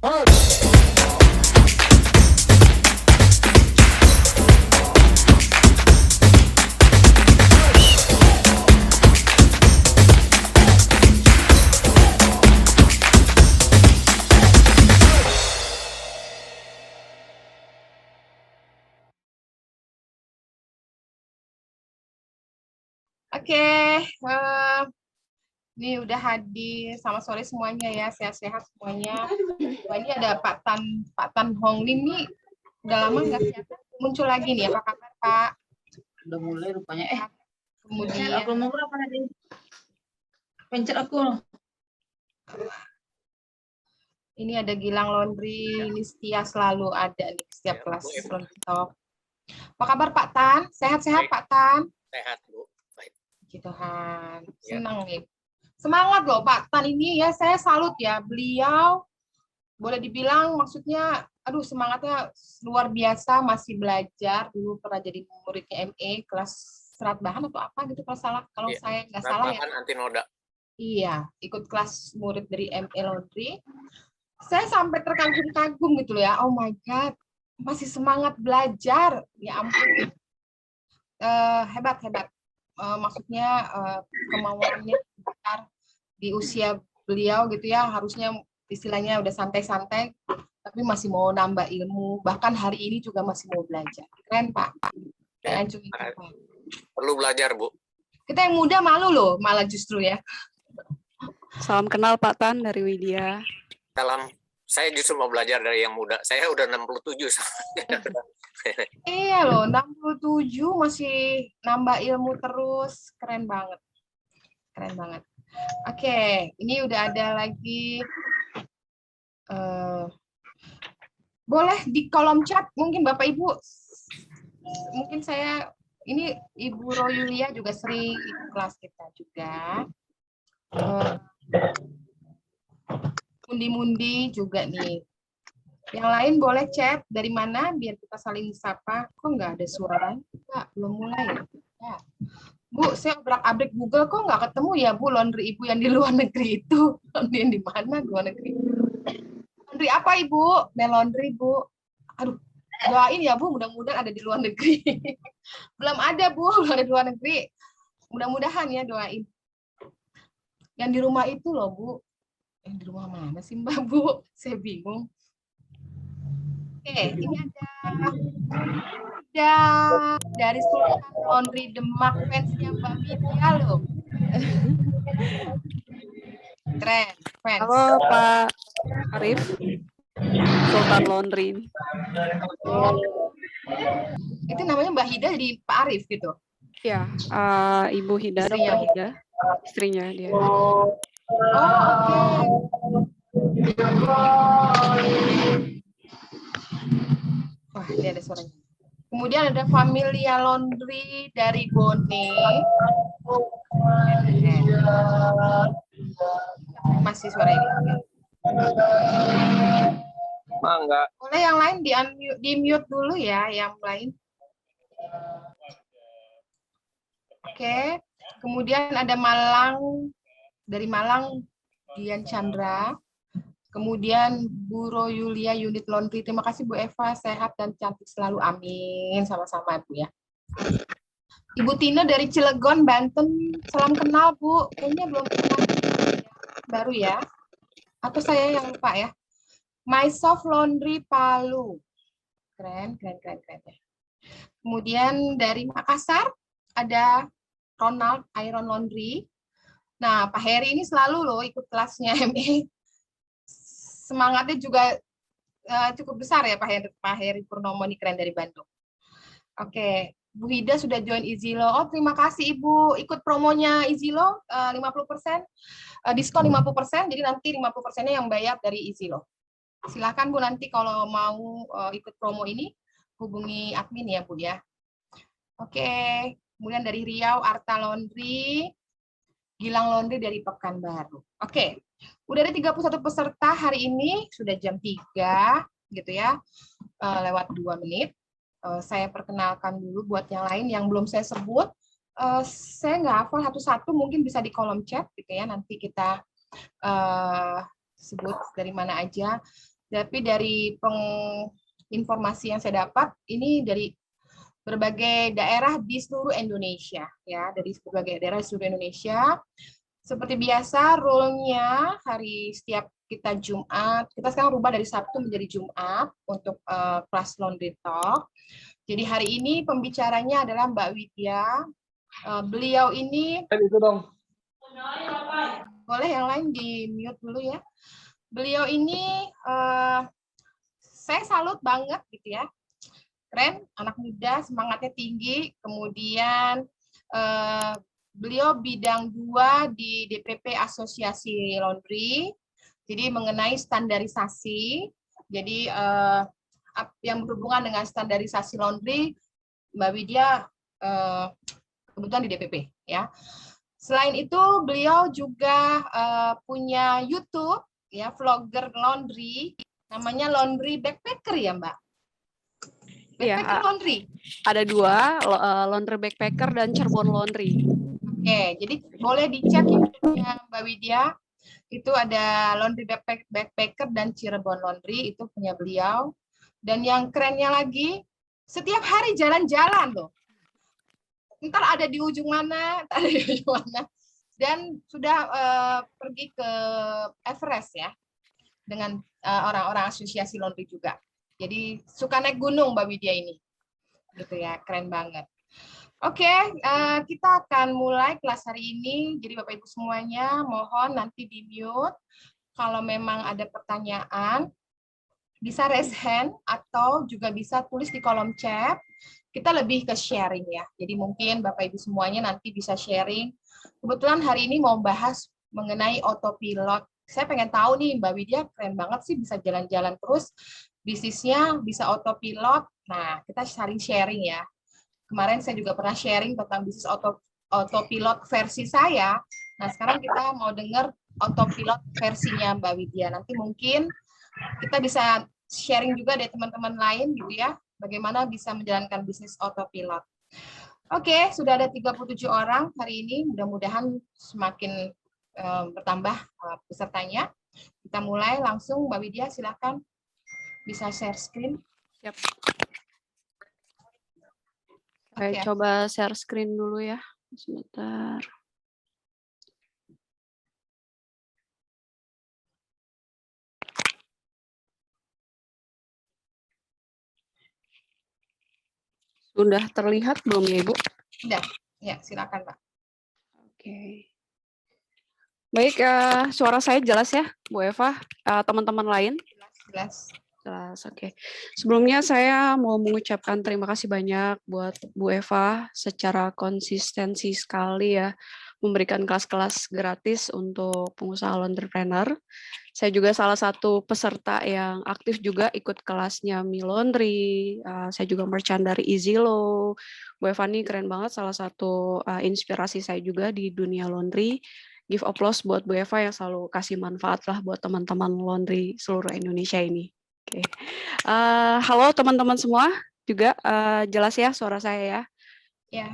Oke, ini udah hadir. Selamat sore semuanya ya, sehat-sehat semuanya. Wah, ini ada Pak Tan Hong Lim nih. Udah lama nggak kelihatan. Muncul lagi nih, apa kabar Pak? Udah mulai rupanya. Kemudian aku mau berapa tadi? Pencet aku. Ini ada Gilang Laundry, ini setia selalu ada nih setiap kelas Talk. Apa kabar Pak Tan? Sehat-sehat Pak Tan? Sehat Bu. Baik. Puji Tuhan. Senang nih. Semangat loh Pak Tan ini ya, saya salut ya. Beliau boleh dibilang maksudnya, aduh semangatnya luar biasa, masih belajar. Dulu pernah jadi muridnya ME kelas serat bahan atau apa gitu kalau salah, kalau saya nggak salah ya. Anti noda. Iya, ikut kelas murid dari ME Laundry. Saya sampai terkagum-kagum gitu loh ya. Oh my God, masih semangat belajar. Ya ampun, hebat. Maksudnya kemauannya besar di usia beliau gitu ya, harusnya istilahnya udah santai-santai, tapi masih mau nambah ilmu, bahkan hari ini juga masih mau belajar. Keren Pak. Ya, perlu belajar Bu. Kita yang muda malu loh, malah justru ya. Salam kenal Pak Tan dari Widya. Saya justru mau belajar dari yang muda. Saya udah 67. Iya loh, 67 masih nambah ilmu terus. Keren banget. Keren banget. Oke, ini udah ada lagi. Boleh di kolom chat mungkin Bapak Ibu. Mungkin saya, ini Ibu Royulia juga sering ikut kelas kita juga. Mundi-mundi juga nih. Yang lain boleh chat dari mana biar kita saling sapa. Kok nggak ada suara? Enggak, belum mulai ya. Bu, saya obrak-abrik Google kok nggak ketemu ya Bu laundry Ibu yang di luar negeri itu. Laundry yang di mana luar negeri? Laundry apa Ibu? Laundry Bu. Aduh, doain ya Bu, mudah-mudahan ada di luar negeri. Belum ada Bu, belum ada di luar negeri. Mudah-mudahan ya doain. Yang di rumah itu loh Bu. Yang di rumah mana sih Mbak Bu? Saya bingung. Oke, ini ada dari Sultan Laundry Demak fansnya Mbak Widya loh. Keren, fans. Halo Pak Arif, Sultan Laundry. Oh. Itu namanya Mbak Hida jadi Pak Arif gitu? Ya, Ibu Hida, Dr. Hida, istrinya dia. Oh, oke. Wah, ini ada suaranya. Kemudian ada Familia Laundry dari Bone. Masih suara ini. Enggak. Boleh yang lain di mute dulu ya, yang lain. Oke. Kemudian ada dari Malang, Dian Chandra. Kemudian Bu Royulia unit laundry. Terima kasih Bu Eva, sehat dan cantik selalu. Amin. Sama-sama Bu ya. Ibu Tina dari Cilegon, Banten. Salam kenal Bu. Kayaknya belum kenal. Baru ya. Atau saya yang lupa ya. Mysoft Laundry Palu. Keren ya. Kemudian dari Makassar ada Ronald Iron Laundry. Nah, Pak Heri ini selalu loh ikut kelasnya ME. Semangatnya juga cukup besar ya Pak Heri Purnomo, ini keren dari Bandung. Oke, Bu Hida sudah join Izilo. Oh, terima kasih Ibu. Ikut promonya Izilo 50%, diskon 50%, jadi nanti 50%-nya yang bayar dari Izilo. Silakan Bu, nanti kalau mau ikut promo ini hubungi admin ya Bu ya. Oke, kemudian dari Riau Arta Laundry, Gilang Laundry dari Pekanbaru. Oke, udah ada 31 peserta hari ini, sudah jam 3 gitu ya, lewat 2 menit. Saya perkenalkan dulu buat yang lain yang belum saya sebut. Saya nggak hafal satu-satu, mungkin bisa di kolom chat gitu ya, nanti kita sebut dari mana aja. Tapi dari informasi yang saya dapat, ini dari berbagai daerah di seluruh Indonesia, ya, dari berbagai daerah di seluruh Indonesia. Seperti biasa, rule-nya hari setiap kita Jumat, kita sekarang rubah dari Sabtu menjadi Jumat untuk kelas Laundry Talk. Jadi hari ini pembicaranya adalah Mbak Widya. Beliau ini, Itu dong. boleh yang lain di mute dulu ya. Beliau ini saya salut banget gitu ya. Keren, anak muda, semangatnya tinggi. Kemudian beliau bidang 2 di DPP Asosiasi Laundry. Jadi mengenai standarisasi. Jadi yang berhubungan dengan standarisasi laundry, Mbak Widya kebetulan di DPP ya. Selain itu beliau juga punya YouTube ya, vlogger laundry, namanya Laundry Backpacker ya Mbak. Backpacker Laundry. Ada 2, Laundry Backpacker dan Cirebon Laundry. Oke, jadi boleh dicek YouTube-nya Mbak Widya. Itu ada Laundry Backpacker dan Cirebon Laundry, itu punya beliau. Dan yang kerennya lagi, setiap hari jalan-jalan loh. Ntar ada di ujung mana, ada di ujung mana. Dan sudah pergi ke Everest ya, dengan orang-orang asosiasi laundry juga. Jadi suka naik gunung Mbak Widya ini. Gitu ya, keren banget. Oke, kita akan mulai kelas hari ini. Jadi Bapak Ibu semuanya, mohon nanti di mute. Kalau memang ada pertanyaan, bisa raise hand atau juga bisa tulis di kolom chat. Kita lebih ke sharing ya. Jadi mungkin Bapak Ibu semuanya nanti bisa sharing. Kebetulan hari ini mau bahas mengenai autopilot. Saya pengen tahu nih Mbak Widya, keren banget sih bisa jalan-jalan terus. Bisnisnya bisa autopilot. Nah, kita saling sharing ya. Kemarin saya juga pernah sharing tentang bisnis autopilot versi saya. Nah, sekarang kita mau dengar autopilot versinya Mbak Widya. Nanti mungkin kita bisa sharing juga dari teman-teman lain gitu ya, bagaimana bisa menjalankan bisnis autopilot. Oke, sudah ada 37 orang hari ini, mudah-mudahan semakin bertambah pesertanya. Kita mulai langsung, Mbak Widya, silakan bisa share screen. Siap. Oke, coba share screen dulu ya, sebentar. Sudah terlihat belum ya, Ibu? Sudah, ya silakan Pak. Oke. Baik, suara saya jelas ya, Bu Eva, teman-teman lain? Jelas. Jelas, oke. Sebelumnya saya mau mengucapkan terima kasih banyak buat Bu Eva secara konsistensi sekali ya, memberikan kelas-kelas gratis untuk pengusaha laundrypreneur. Saya juga salah satu peserta yang aktif juga ikut kelasnya Mi Laundry. Saya juga merchant dari EasyLo. Bu Eva ini keren banget, salah satu inspirasi saya juga di dunia laundry. Give applause buat Bu Eva yang selalu kasih manfaat lah buat teman-teman laundry seluruh Indonesia ini. Oke. Halo teman-teman semua, juga jelas ya suara saya ya? Ya.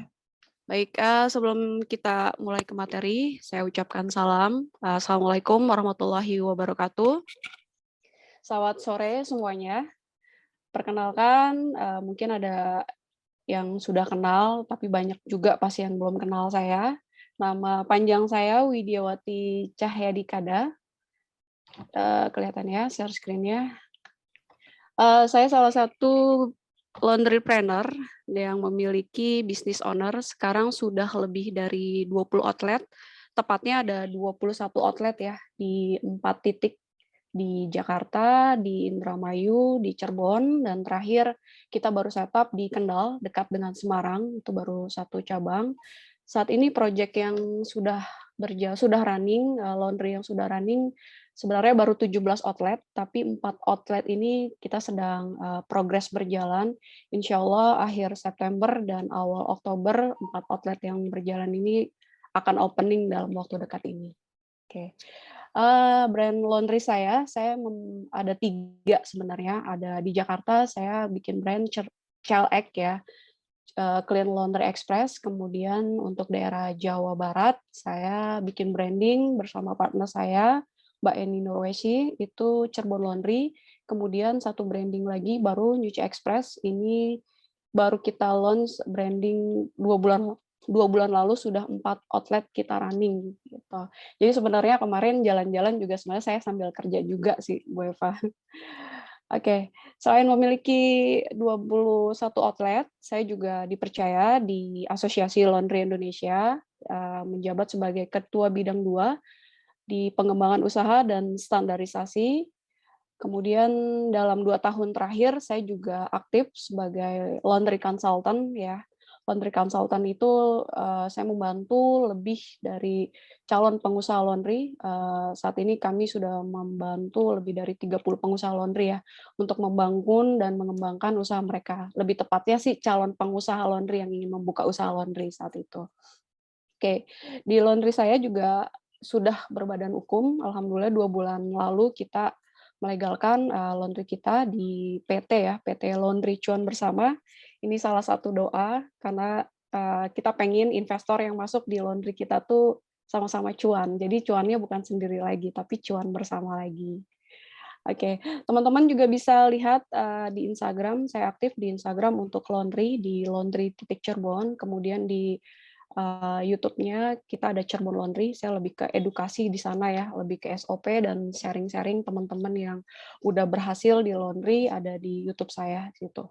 Baik, sebelum kita mulai ke materi, saya ucapkan salam. Assalamualaikum warahmatullahi wabarakatuh. Selamat sore semuanya. Perkenalkan, mungkin ada yang sudah kenal, tapi banyak juga pasti yang belum kenal saya. Nama panjang saya Widyawati Cahyadikada. Kelihatan ya, share screen-nya. Saya salah satu laundrypreneur yang memiliki business owner, sekarang sudah lebih dari 20 outlet, tepatnya ada 21 outlet ya, di 4 titik, di Jakarta, di Indramayu, di Cirebon, dan terakhir kita baru setup di Kendal, dekat dengan Semarang, itu baru 1 cabang. Saat ini project yang sudah running, laundry yang sudah running, sebenarnya baru 17 outlet, tapi 4 outlet ini kita sedang progres berjalan. Insya Allah akhir September dan awal Oktober, 4 outlet yang berjalan ini akan opening dalam waktu dekat ini. Oke. Brand laundry saya ada 3 sebenarnya. Ada di Jakarta, saya bikin brand Celek ya, Clean Laundry Express. Kemudian untuk daerah Jawa Barat, saya bikin branding bersama partner saya, Mbak Eni Nurwesi, itu Cirebon Laundry. kemudian satu branding lagi baru Nyuci Express. Ini baru kita launch branding 2 bulan lalu, sudah 4 outlet kita running gitu. Jadi sebenarnya kemarin jalan-jalan juga sebenarnya saya sambil kerja juga sih, Bu Eva. Oke, selain memiliki 21 outlet, saya juga dipercaya di Asosiasi Laundry Indonesia, menjabat sebagai Ketua Bidang 2 di pengembangan usaha dan standarisasi. Kemudian dalam 2 tahun terakhir, saya juga aktif sebagai laundry consultant ya. Laundry consultant itu saya membantu lebih dari calon pengusaha laundry. Saat ini kami sudah membantu lebih dari 30 pengusaha laundry ya untuk membangun dan mengembangkan usaha mereka. Lebih tepatnya sih calon pengusaha laundry yang ingin membuka usaha laundry saat itu. Oke, di laundry saya juga sudah berbadan hukum. Alhamdulillah 2 bulan lalu kita melegalkan laundry kita di PT ya, PT Laundry Cuan Bersama. Ini salah satu doa karena kita pengen investor yang masuk di laundry kita tuh sama-sama cuan. Jadi cuannya bukan sendiri lagi, tapi cuan bersama lagi. Oke, teman-teman juga bisa lihat di Instagram, saya aktif di Instagram untuk laundry, di laundry.cirebon, kemudian di YouTube-nya kita ada Cirebon Laundry, saya lebih ke edukasi di sana ya, lebih ke SOP dan sharing-sharing teman-teman yang udah berhasil di laundry ada di YouTube saya gitu.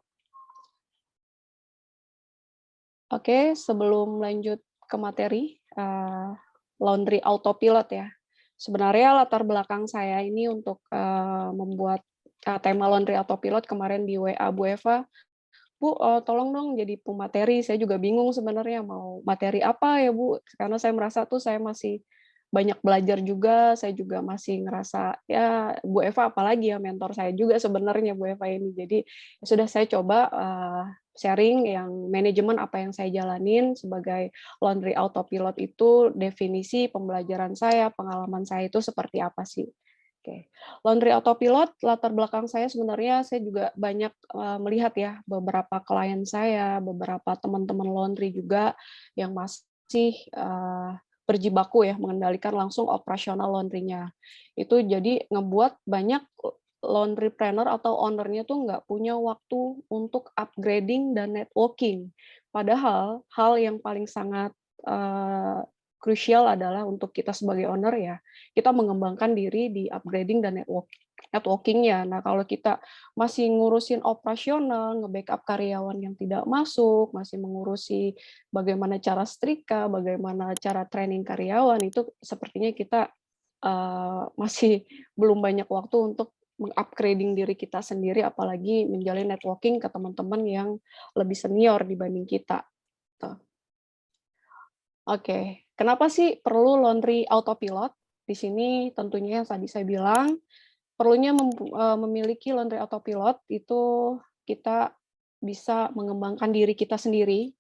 Oke, sebelum lanjut ke materi, laundry autopilot ya. Sebenarnya latar belakang saya ini untuk membuat tema laundry autopilot kemarin di WA Bu Eva, Bu, tolong dong jadi pemateri, saya juga bingung sebenarnya mau materi apa ya Bu, karena saya merasa tuh saya masih banyak belajar juga, saya juga masih ngerasa, ya Bu Eva apalagi ya mentor saya juga sebenarnya Bu Eva ini. Jadi ya sudah saya coba sharing yang manajemen apa yang saya jalanin sebagai laundry autopilot itu, definisi pembelajaran saya, pengalaman saya itu seperti apa sih. Oke, laundry autopilot latar belakang saya sebenarnya saya juga banyak melihat ya beberapa klien saya, beberapa teman-teman laundry juga yang masih berjibaku ya mengendalikan langsung operasional laundry-nya. Itu jadi ngebuat banyak laundrypreneur atau owner-nya tuh nggak punya waktu untuk upgrading dan networking. Padahal hal yang paling sangat krusial adalah untuk kita sebagai owner ya, kita mengembangkan diri di upgrading dan networking-nya. Nah, kalau kita masih ngurusin operasional, nge-backup karyawan yang tidak masuk, masih mengurusi bagaimana cara setrika, bagaimana cara training karyawan, itu sepertinya kita masih belum banyak waktu untuk meng-upgrading diri kita sendiri, apalagi menjalin networking ke teman-teman yang lebih senior dibanding kita. Oke, kenapa sih perlu laundry autopilot? Di sini tentunya yang tadi saya bilang, perlunya memiliki laundry autopilot itu kita bisa mengembangkan diri kita sendiri,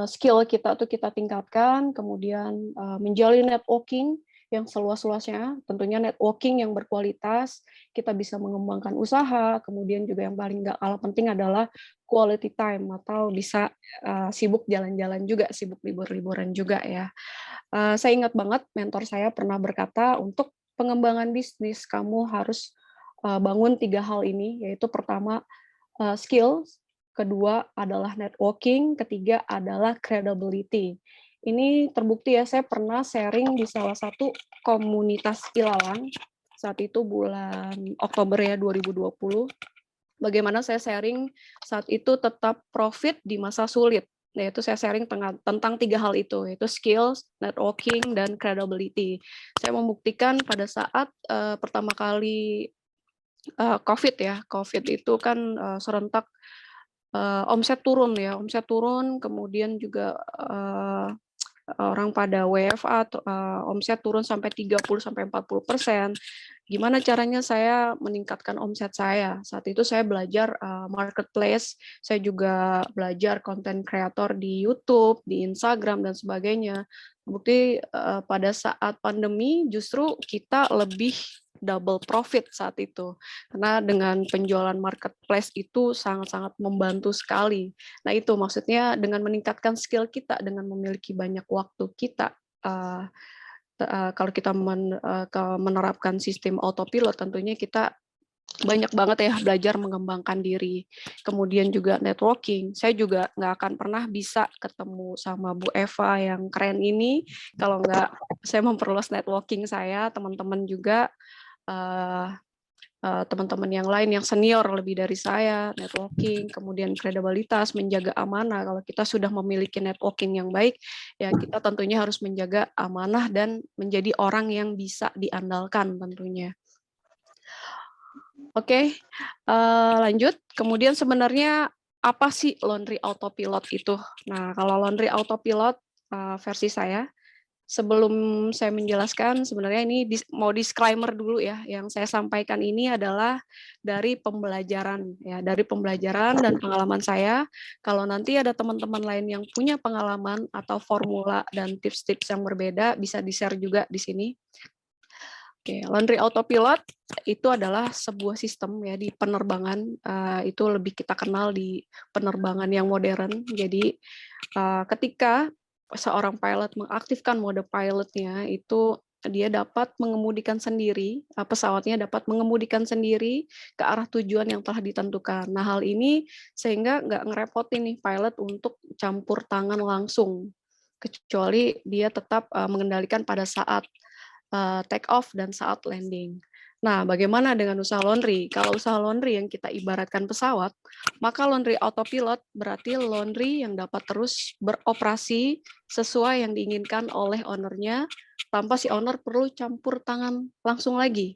skill kita tuh kita tingkatkan, kemudian menjalin networking yang seluas-luasnya, tentunya networking yang berkualitas, kita bisa mengembangkan usaha, kemudian juga yang paling nggak kalah penting adalah quality time, atau bisa sibuk jalan-jalan juga, sibuk libur-liburan juga ya. Saya ingat banget mentor saya pernah berkata, untuk pengembangan bisnis kamu harus bangun 3 hal ini, yaitu pertama skill, kedua adalah networking, ketiga adalah credibility. Ini terbukti ya, saya pernah sharing di salah satu komunitas ilalang, saat itu bulan Oktober ya 2020, bagaimana saya sharing saat itu tetap profit di masa sulit. Yaitu saya sharing tentang 3 hal itu, yaitu skills, networking, dan credibility. Saya membuktikan pada saat pertama kali COVID ya, COVID itu kan serentak omset turun, kemudian juga orang pada WFA, omset turun sampai 30-40%. Gimana caranya saya meningkatkan omset saya? Saat itu saya belajar marketplace, saya juga belajar content creator di YouTube, di Instagram, dan sebagainya. Bukti pada saat pandemi justru kita lebih double profit saat itu. Karena dengan penjualan marketplace itu sangat-sangat membantu sekali. Nah itu maksudnya dengan meningkatkan skill kita, dengan memiliki banyak waktu kita, kalau kita menerapkan sistem autopilot, tentunya kita banyak banget ya belajar mengembangkan diri. Kemudian juga networking. Saya juga nggak akan pernah bisa ketemu sama Bu Eva yang keren ini kalau nggak saya memperluas networking saya, teman-teman juga, teman-teman yang lain yang senior lebih dari saya, networking, kemudian kredibilitas, menjaga amanah. Kalau kita sudah memiliki networking yang baik, ya kita tentunya harus menjaga amanah dan menjadi orang yang bisa diandalkan tentunya. Oke, lanjut. Kemudian sebenarnya apa sih laundry autopilot itu? Nah, kalau laundry autopilot versi saya, sebelum saya menjelaskan, sebenarnya ini mau disclaimer dulu ya. Yang saya sampaikan ini adalah dari pembelajaran ya, dari pembelajaran dan pengalaman saya. Kalau nanti ada teman-teman lain yang punya pengalaman atau formula dan tips-tips yang berbeda, bisa di-share juga di sini. Oke, laundry autopilot itu adalah sebuah sistem ya di penerbangan, itu lebih kita kenal di penerbangan yang modern. Jadi ketika seorang pilot mengaktifkan mode pilotnya, itu dia dapat mengemudikan sendiri, pesawatnya dapat mengemudikan sendiri ke arah tujuan yang telah ditentukan. Nah, hal ini sehingga nggak ngerepotin nih pilot untuk campur tangan langsung, kecuali dia tetap mengendalikan pada saat take off dan saat landing. Nah, bagaimana dengan usaha laundry? Kalau usaha laundry yang kita ibaratkan pesawat, maka laundry autopilot berarti laundry yang dapat terus beroperasi sesuai yang diinginkan oleh ownernya tanpa si owner perlu campur tangan langsung lagi.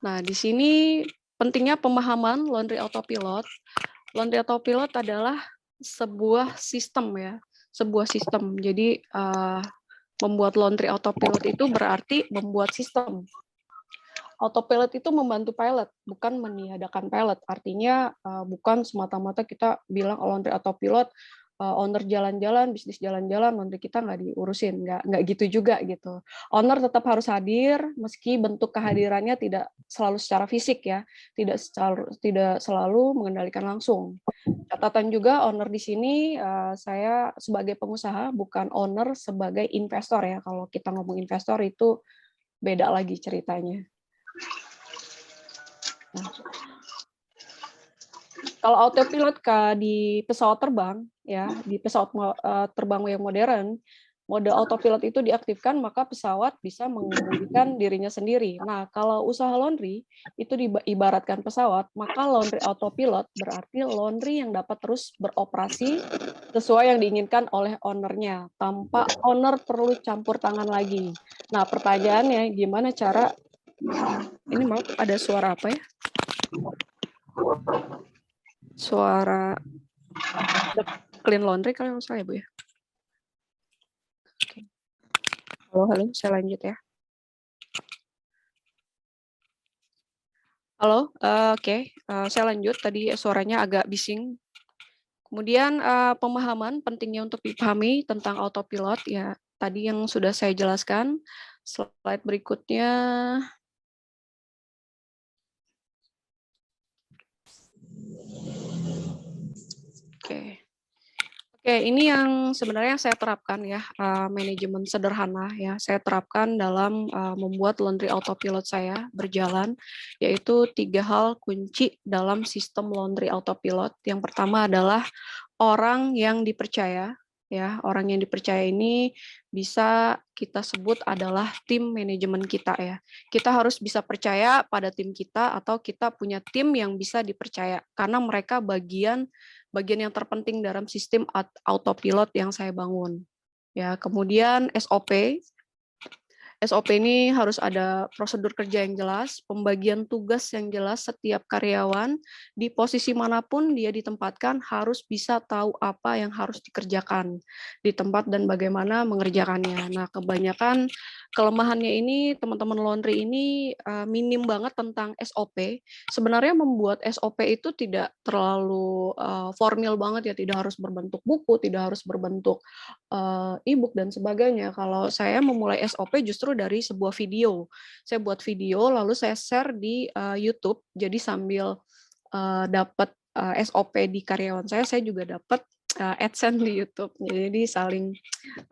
Nah, di sini pentingnya pemahaman laundry autopilot. Laundry autopilot adalah sebuah sistem ya, sebuah sistem. Jadi membuat laundry autopilot itu berarti membuat sistem. Autopilot itu membantu pilot, bukan meniadakan pilot. Artinya bukan semata-mata kita bilang laundry autopilot, owner jalan-jalan, bisnis jalan-jalan, laundry kita nggak diurusin, nggak gitu juga gitu. Owner tetap harus hadir, meski bentuk kehadirannya tidak selalu secara fisik ya, tidak selalu mengendalikan langsung. Catatan juga owner di sini, saya sebagai pengusaha, bukan owner sebagai investor ya. Kalau kita ngomong investor itu beda lagi ceritanya. Nah, kalau autopilot di pesawat terbang, ya di pesawat terbang yang modern, mode autopilot itu diaktifkan, maka pesawat bisa mengemudikan dirinya sendiri. Nah, kalau usaha laundry itu diibaratkan pesawat, maka laundry autopilot berarti laundry yang dapat terus beroperasi sesuai yang diinginkan oleh ownernya, tanpa owner perlu campur tangan lagi. Nah, pertanyaannya gimana cara, ini maaf ada suara apa ya? Suara clean laundry kalau nggak salah ya, Bu ya? Halo, saya lanjut ya. Halo, oke, saya lanjut. Tadi suaranya agak bising. Kemudian pemahaman pentingnya untuk dipahami tentang autopilot ya. Tadi yang sudah saya jelaskan. Slide berikutnya. Oke. Oke, ini yang sebenarnya saya terapkan ya, manajemen sederhana ya. Saya terapkan dalam membuat laundry autopilot saya berjalan, yaitu 3 hal kunci dalam sistem laundry autopilot. Yang pertama adalah orang yang dipercaya. Ya, orang yang dipercaya ini bisa kita sebut adalah tim manajemen kita ya. Kita harus bisa percaya pada tim kita atau kita punya tim yang bisa dipercaya karena mereka bagian yang terpenting dalam sistem autopilot yang saya bangun. Ya, kemudian SOP. SOP ini harus ada prosedur kerja yang jelas, pembagian tugas yang jelas. Setiap karyawan di posisi manapun dia ditempatkan harus bisa tahu apa yang harus dikerjakan di tempat dan bagaimana mengerjakannya. Nah, kebanyakan kelemahannya ini teman-teman laundry ini minim banget tentang SOP. Sebenarnya membuat SOP itu tidak terlalu formal banget ya, tidak harus berbentuk buku, tidak harus berbentuk e-book dan sebagainya. Kalau saya memulai SOP justru dari sebuah video. Saya buat video lalu saya share di YouTube. Jadi sambil dapat SOP di karyawan saya juga dapat AdSense di YouTube. Jadi saling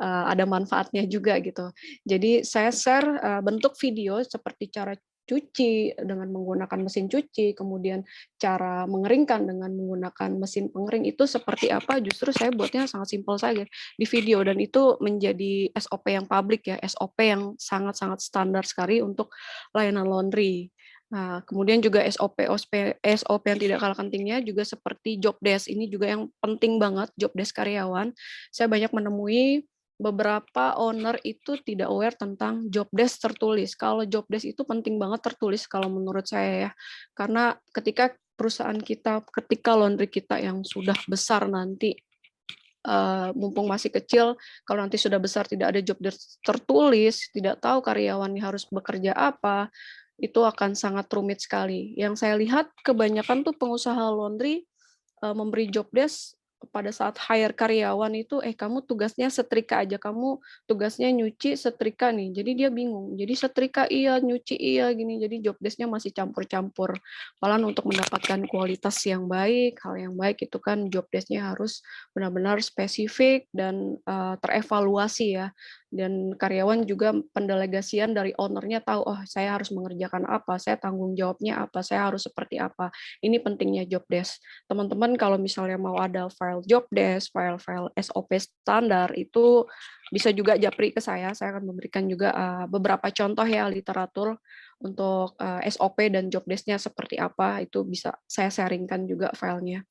ada manfaatnya juga gitu. Jadi saya share bentuk video seperti cara cuci dengan menggunakan mesin cuci, kemudian cara mengeringkan dengan menggunakan mesin pengering itu seperti apa, justru saya buatnya sangat simpel saja di video, dan itu menjadi SOP yang publik ya, SOP yang sangat-sangat standar sekali untuk layanan laundry. Nah, kemudian juga SOP yang tidak kalah pentingnya juga seperti job desk. Ini juga yang penting banget, job desk karyawan. Saya banyak menemui beberapa owner itu tidak aware tentang job desk tertulis. Kalau job desk itu penting banget tertulis kalau menurut saya ya. Karena ketika perusahaan kita, ketika laundry kita yang sudah besar nanti, mumpung masih kecil, kalau nanti sudah besar tidak ada job desk tertulis, tidak tahu karyawannya harus bekerja apa, itu akan sangat rumit sekali. Yang saya lihat kebanyakan tuh pengusaha laundry memberi job desk pada saat hire karyawan itu, kamu tugasnya setrika aja, kamu tugasnya nyuci setrika nih. Jadi dia bingung. Jadi setrika iya, nyuci iya gini. Jadi job desk-nya masih campur-campur. Padahal untuk mendapatkan kualitas yang baik, hal yang baik itu kan job desk-nya harus benar-benar spesifik dan terevaluasi ya. Dan karyawan juga pendelegasian dari ownernya tahu, oh saya harus mengerjakan apa, saya tanggung jawabnya apa, saya harus seperti apa. Ini pentingnya job desk. Teman-teman kalau misalnya mau ada file job desk, file-file SOP standar, itu bisa juga japri ke saya akan memberikan juga beberapa contoh ya literatur untuk SOP dan job desk-nya seperti apa, itu bisa saya sharingkan juga filenya.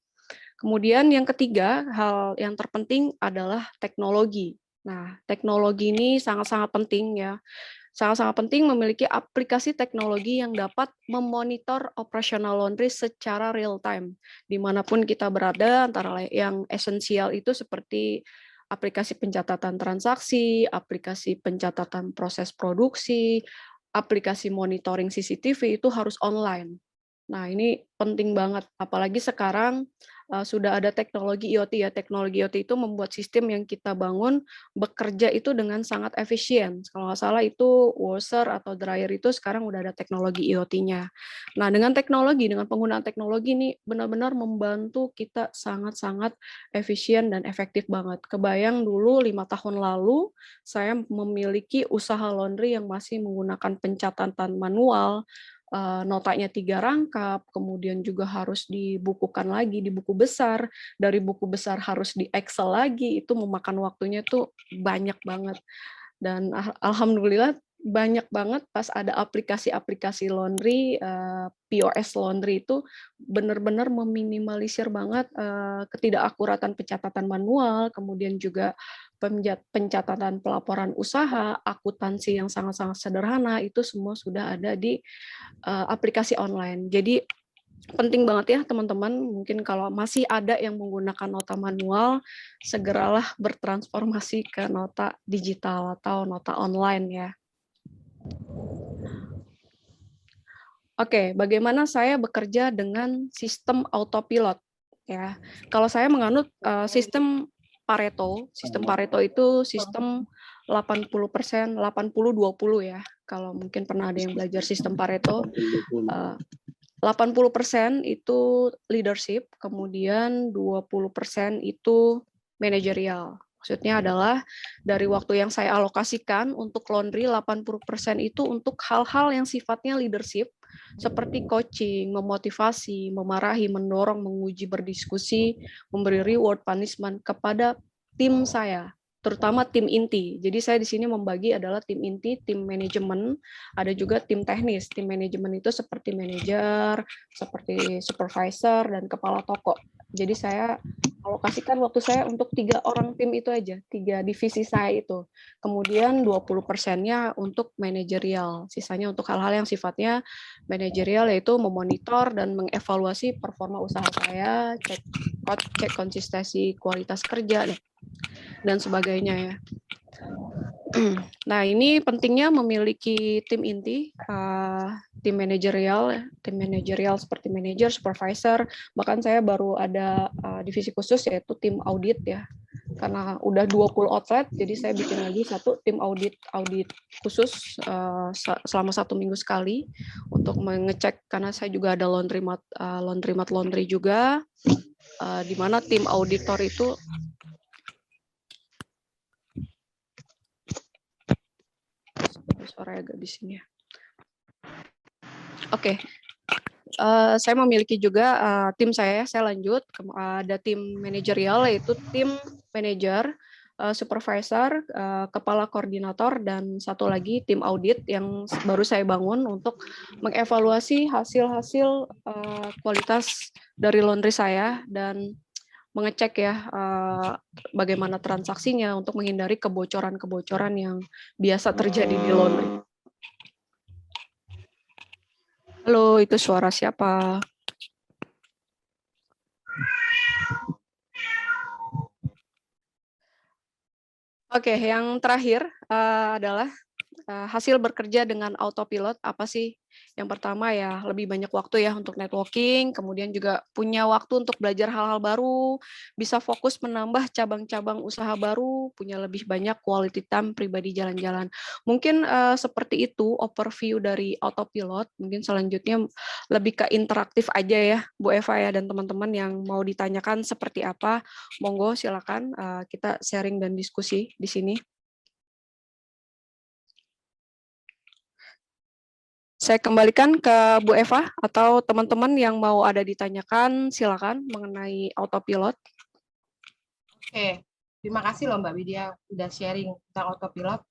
Kemudian yang ketiga, hal yang terpenting adalah teknologi. Nah, teknologi ini sangat-sangat penting ya. Sangat-sangat penting memiliki aplikasi teknologi yang dapat memonitor operasional laundry secara real time. Dimanapun kita berada, antara yang esensial itu seperti aplikasi pencatatan transaksi, aplikasi pencatatan proses produksi, aplikasi monitoring CCTV itu harus online. Nah, ini penting banget, apalagi sekarang sudah ada teknologi IoT ya. Teknologi IoT itu membuat sistem yang kita bangun bekerja itu dengan sangat efisien. Kalau nggak salah itu washer atau dryer itu sekarang udah ada teknologi IoT-nya. Nah, dengan penggunaan teknologi ini benar-benar membantu kita sangat-sangat efisien dan efektif banget. Kebayang dulu 5 tahun lalu saya memiliki usaha laundry yang masih menggunakan pencatatan manual, notanya 3 rangkap, kemudian juga harus dibukukan lagi di buku besar, dari buku besar harus di Excel lagi, itu memakan waktunya tuh banyak banget. Dan alhamdulillah banyak banget pas ada aplikasi-aplikasi laundry, POS laundry itu benar-benar meminimalisir banget ketidakakuratan pencatatan manual, kemudian juga pencatatan pelaporan usaha, akuntansi yang sangat-sangat sederhana, itu semua sudah ada di aplikasi online. Jadi penting banget ya teman-teman, mungkin kalau masih ada yang menggunakan nota manual, segeralah bertransformasi ke nota digital atau nota online ya. Oke, bagaimana saya bekerja dengan sistem autopilot ya. Kalau saya menganut sistem Pareto itu sistem 80%, 80-20 ya. Kalau mungkin pernah ada yang belajar sistem Pareto, 80% itu leadership, kemudian 20% itu manajerial. Maksudnya adalah dari waktu yang saya alokasikan untuk laundry, 80% itu untuk hal-hal yang sifatnya leadership, seperti coaching, memotivasi, memarahi, mendorong, menguji, berdiskusi, memberi reward, punishment kepada tim saya, terutama tim inti. Jadi saya di sini membagi adalah tim inti, tim manajemen, ada juga tim teknis. Tim manajemen itu seperti manajer, seperti supervisor, dan kepala toko. Jadi saya alokasikan waktu saya untuk 3 orang tim itu aja, 3 divisi saya itu. Kemudian 20%-nya untuk manajerial, sisanya untuk hal-hal yang sifatnya manajerial, yaitu memonitor dan mengevaluasi performa usaha saya, cek konsistensi kualitas kerja, dan sebagainya ya. Nah, ini pentingnya memiliki tim inti, tim manajerial seperti manajer, supervisor, bahkan saya baru ada divisi khusus yaitu tim audit ya. Karena udah 20 outlet, jadi saya bikin lagi satu tim audit khusus selama 1 minggu sekali untuk mengecek, karena saya juga ada laundromat laundry juga, di mana tim auditor itu suara agak bising ya. Oke. Saya memiliki juga tim saya lanjut, ada tim manajerial yaitu tim manajer, supervisor, kepala koordinator, dan satu lagi tim audit yang baru saya bangun untuk mengevaluasi hasil-hasil kualitas dari laundry saya dan mengecek ya bagaimana transaksinya untuk menghindari kebocoran-kebocoran yang biasa terjadi di laundry. Halo, itu suara siapa? Oke, yang terakhir adalah hasil bekerja dengan autopilot apa sih? Yang pertama ya lebih banyak waktu ya untuk networking, kemudian juga punya waktu untuk belajar hal-hal baru, bisa fokus menambah cabang-cabang usaha baru, punya lebih banyak quality time pribadi jalan-jalan. Mungkin seperti itu overview dari autopilot. Mungkin selanjutnya lebih ke interaktif aja ya Bu Eva ya dan teman-teman yang mau ditanyakan seperti apa, monggo silakan kita sharing dan diskusi di sini. Saya kembalikan ke Bu Eva atau teman-teman yang mau ada ditanyakan, silakan mengenai autopilot. Oke, terima kasih loh Mbak Widya udah sharing tentang autopilot.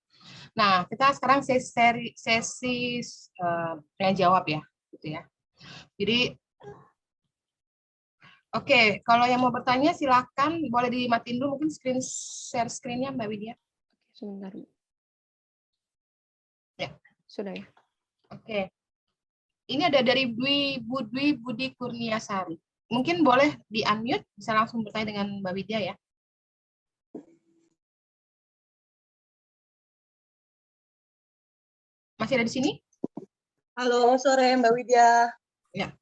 Nah, kita sekarang sesi tanya jawab ya, gitu ya. Jadi, oke, kalau yang mau bertanya silakan, boleh dimatiin dulu mungkin share screen-nya Mbak Widya. Sebentar. Ya. Sudah ya. Oke. Ini ada dari Bu Dwi Budi Kurniasari. Mungkin boleh di-unmute, bisa langsung bertanya dengan Mbak Widya ya. Masih ada di sini? Halo, sore Mbak Widya. Ya.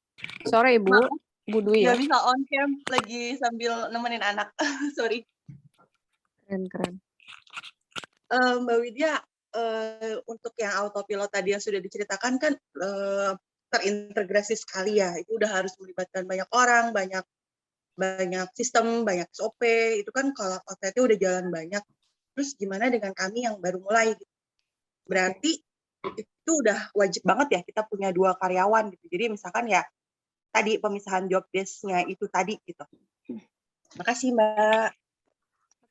Sore Ibu, Maaf, Bu Dwi ya. nggak bisa on cam, lagi sambil nemenin anak. Sorry. Keren-keren. Mbak Widya, untuk yang autopilot tadi yang sudah diceritakan kan terintegrasi sekali ya. Itu udah harus melibatkan banyak orang, banyak sistem, banyak SOP. Itu kan kalau OTT udah jalan banyak. Terus gimana dengan kami yang baru mulai? Berarti itu udah wajib banget ya kita punya 2 karyawan gitu. Jadi misalkan ya tadi pemisahan job desk-nya itu tadi gitu. Makasih Mbak.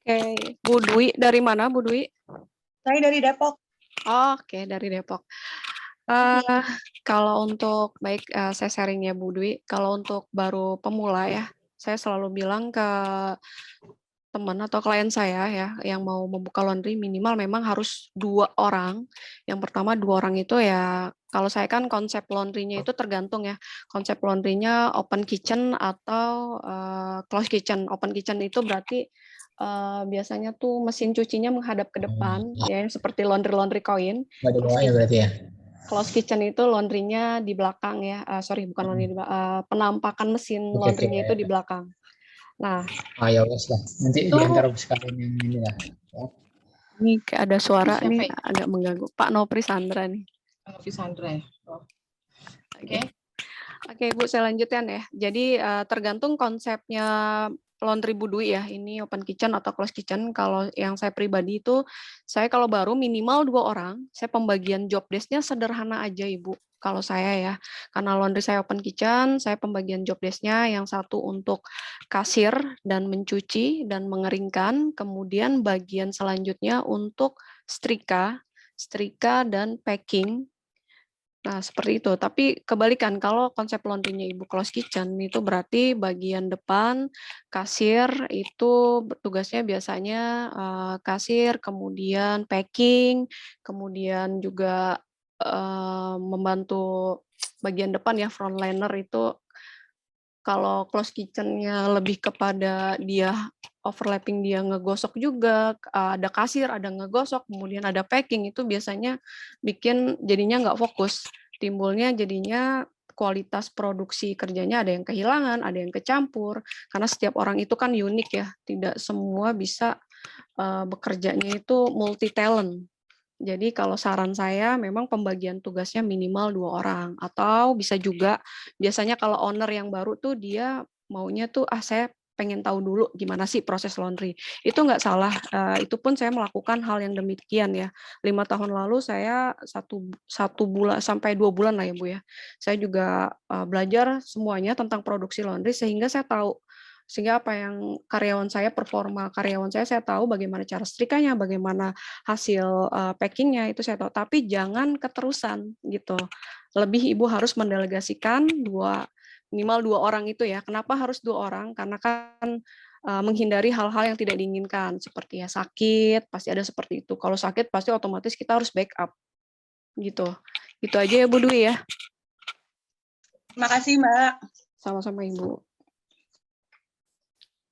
Oke, Bu Dwi dari mana Bu Dwi? Saya dari Depok. Oh, oke, dari Depok. Kalau untuk saya sharing ya Bu Dwi. Kalau untuk baru pemula ya, saya selalu bilang ke teman atau klien saya ya yang mau membuka laundry minimal memang harus 2 orang. Yang pertama 2 orang itu ya kalau saya kan konsep laundry-nya itu tergantung ya. Konsep laundry-nya open kitchen atau closed kitchen. Open kitchen itu berarti biasanya tuh mesin cucinya menghadap ke depan ya seperti laundry koin. Nggak di bawahnya berarti ya? Closed kitchen itu laundry-nya di belakang ya. Sorry bukan laundry, penampakan mesin laundry-nya itu di belakang. Nah, ya wes lah. Nanti itu, diantar sekalian yang ini lah. Ya. Ini ada suara Siapa nih ini? agak mengganggu. Pak Nopri Sandra nih. Novi Sandra ya. Oh. Oke. Oke, Bu, saya lanjutkan ya. Jadi tergantung konsepnya laundry Bu Dwi ya. Ini open kitchen atau closed kitchen. Kalau yang saya pribadi itu, saya kalau baru minimal 2 orang, saya pembagian job desk-nya sederhana aja, Ibu. Kalau saya ya, karena laundry saya open kitchen, saya pembagian job desk-nya yang satu untuk kasir dan mencuci dan mengeringkan, kemudian bagian selanjutnya untuk setrika dan packing. Nah, seperti itu. Tapi kebalikan, kalau konsep laundry-nya Ibu closed kitchen, itu berarti bagian depan, kasir, itu tugasnya biasanya kasir, kemudian packing, kemudian juga membantu bagian depan ya, frontliner itu. Kalau closed kitchen-nya lebih kepada dia overlapping, dia ngegosok juga, ada kasir, ada ngegosok, kemudian ada packing, itu biasanya bikin jadinya nggak fokus. Timbulnya jadinya kualitas produksi kerjanya ada yang kehilangan, ada yang kecampur, karena setiap orang itu kan unik ya, tidak semua bisa bekerjanya itu multi talent. Jadi kalau saran saya memang pembagian tugasnya minimal 2 orang. Atau bisa juga, biasanya kalau owner yang baru tuh dia maunya tuh, saya pengen tahu dulu gimana sih proses laundry. Itu nggak salah, itu pun saya melakukan hal yang demikian ya. 5 tahun lalu saya satu bulan sampai 2 bulan lah ya Bu ya. Saya juga belajar semuanya tentang produksi laundry sehingga saya tahu, sehingga apa yang performa karyawan saya tahu bagaimana cara setrikanya, bagaimana hasil packingnya itu saya tahu. Tapi jangan keterusan gitu. Lebih Ibu harus mendelegasikan minimal 2 orang itu ya. Kenapa harus 2 orang? Karena kan menghindari hal-hal yang tidak diinginkan, seperti ya sakit, pasti ada seperti itu. Kalau sakit pasti otomatis kita harus backup, gitu. Itu aja ya Bu Dwi ya. Terima kasih, Mbak. Sama-sama Ibu.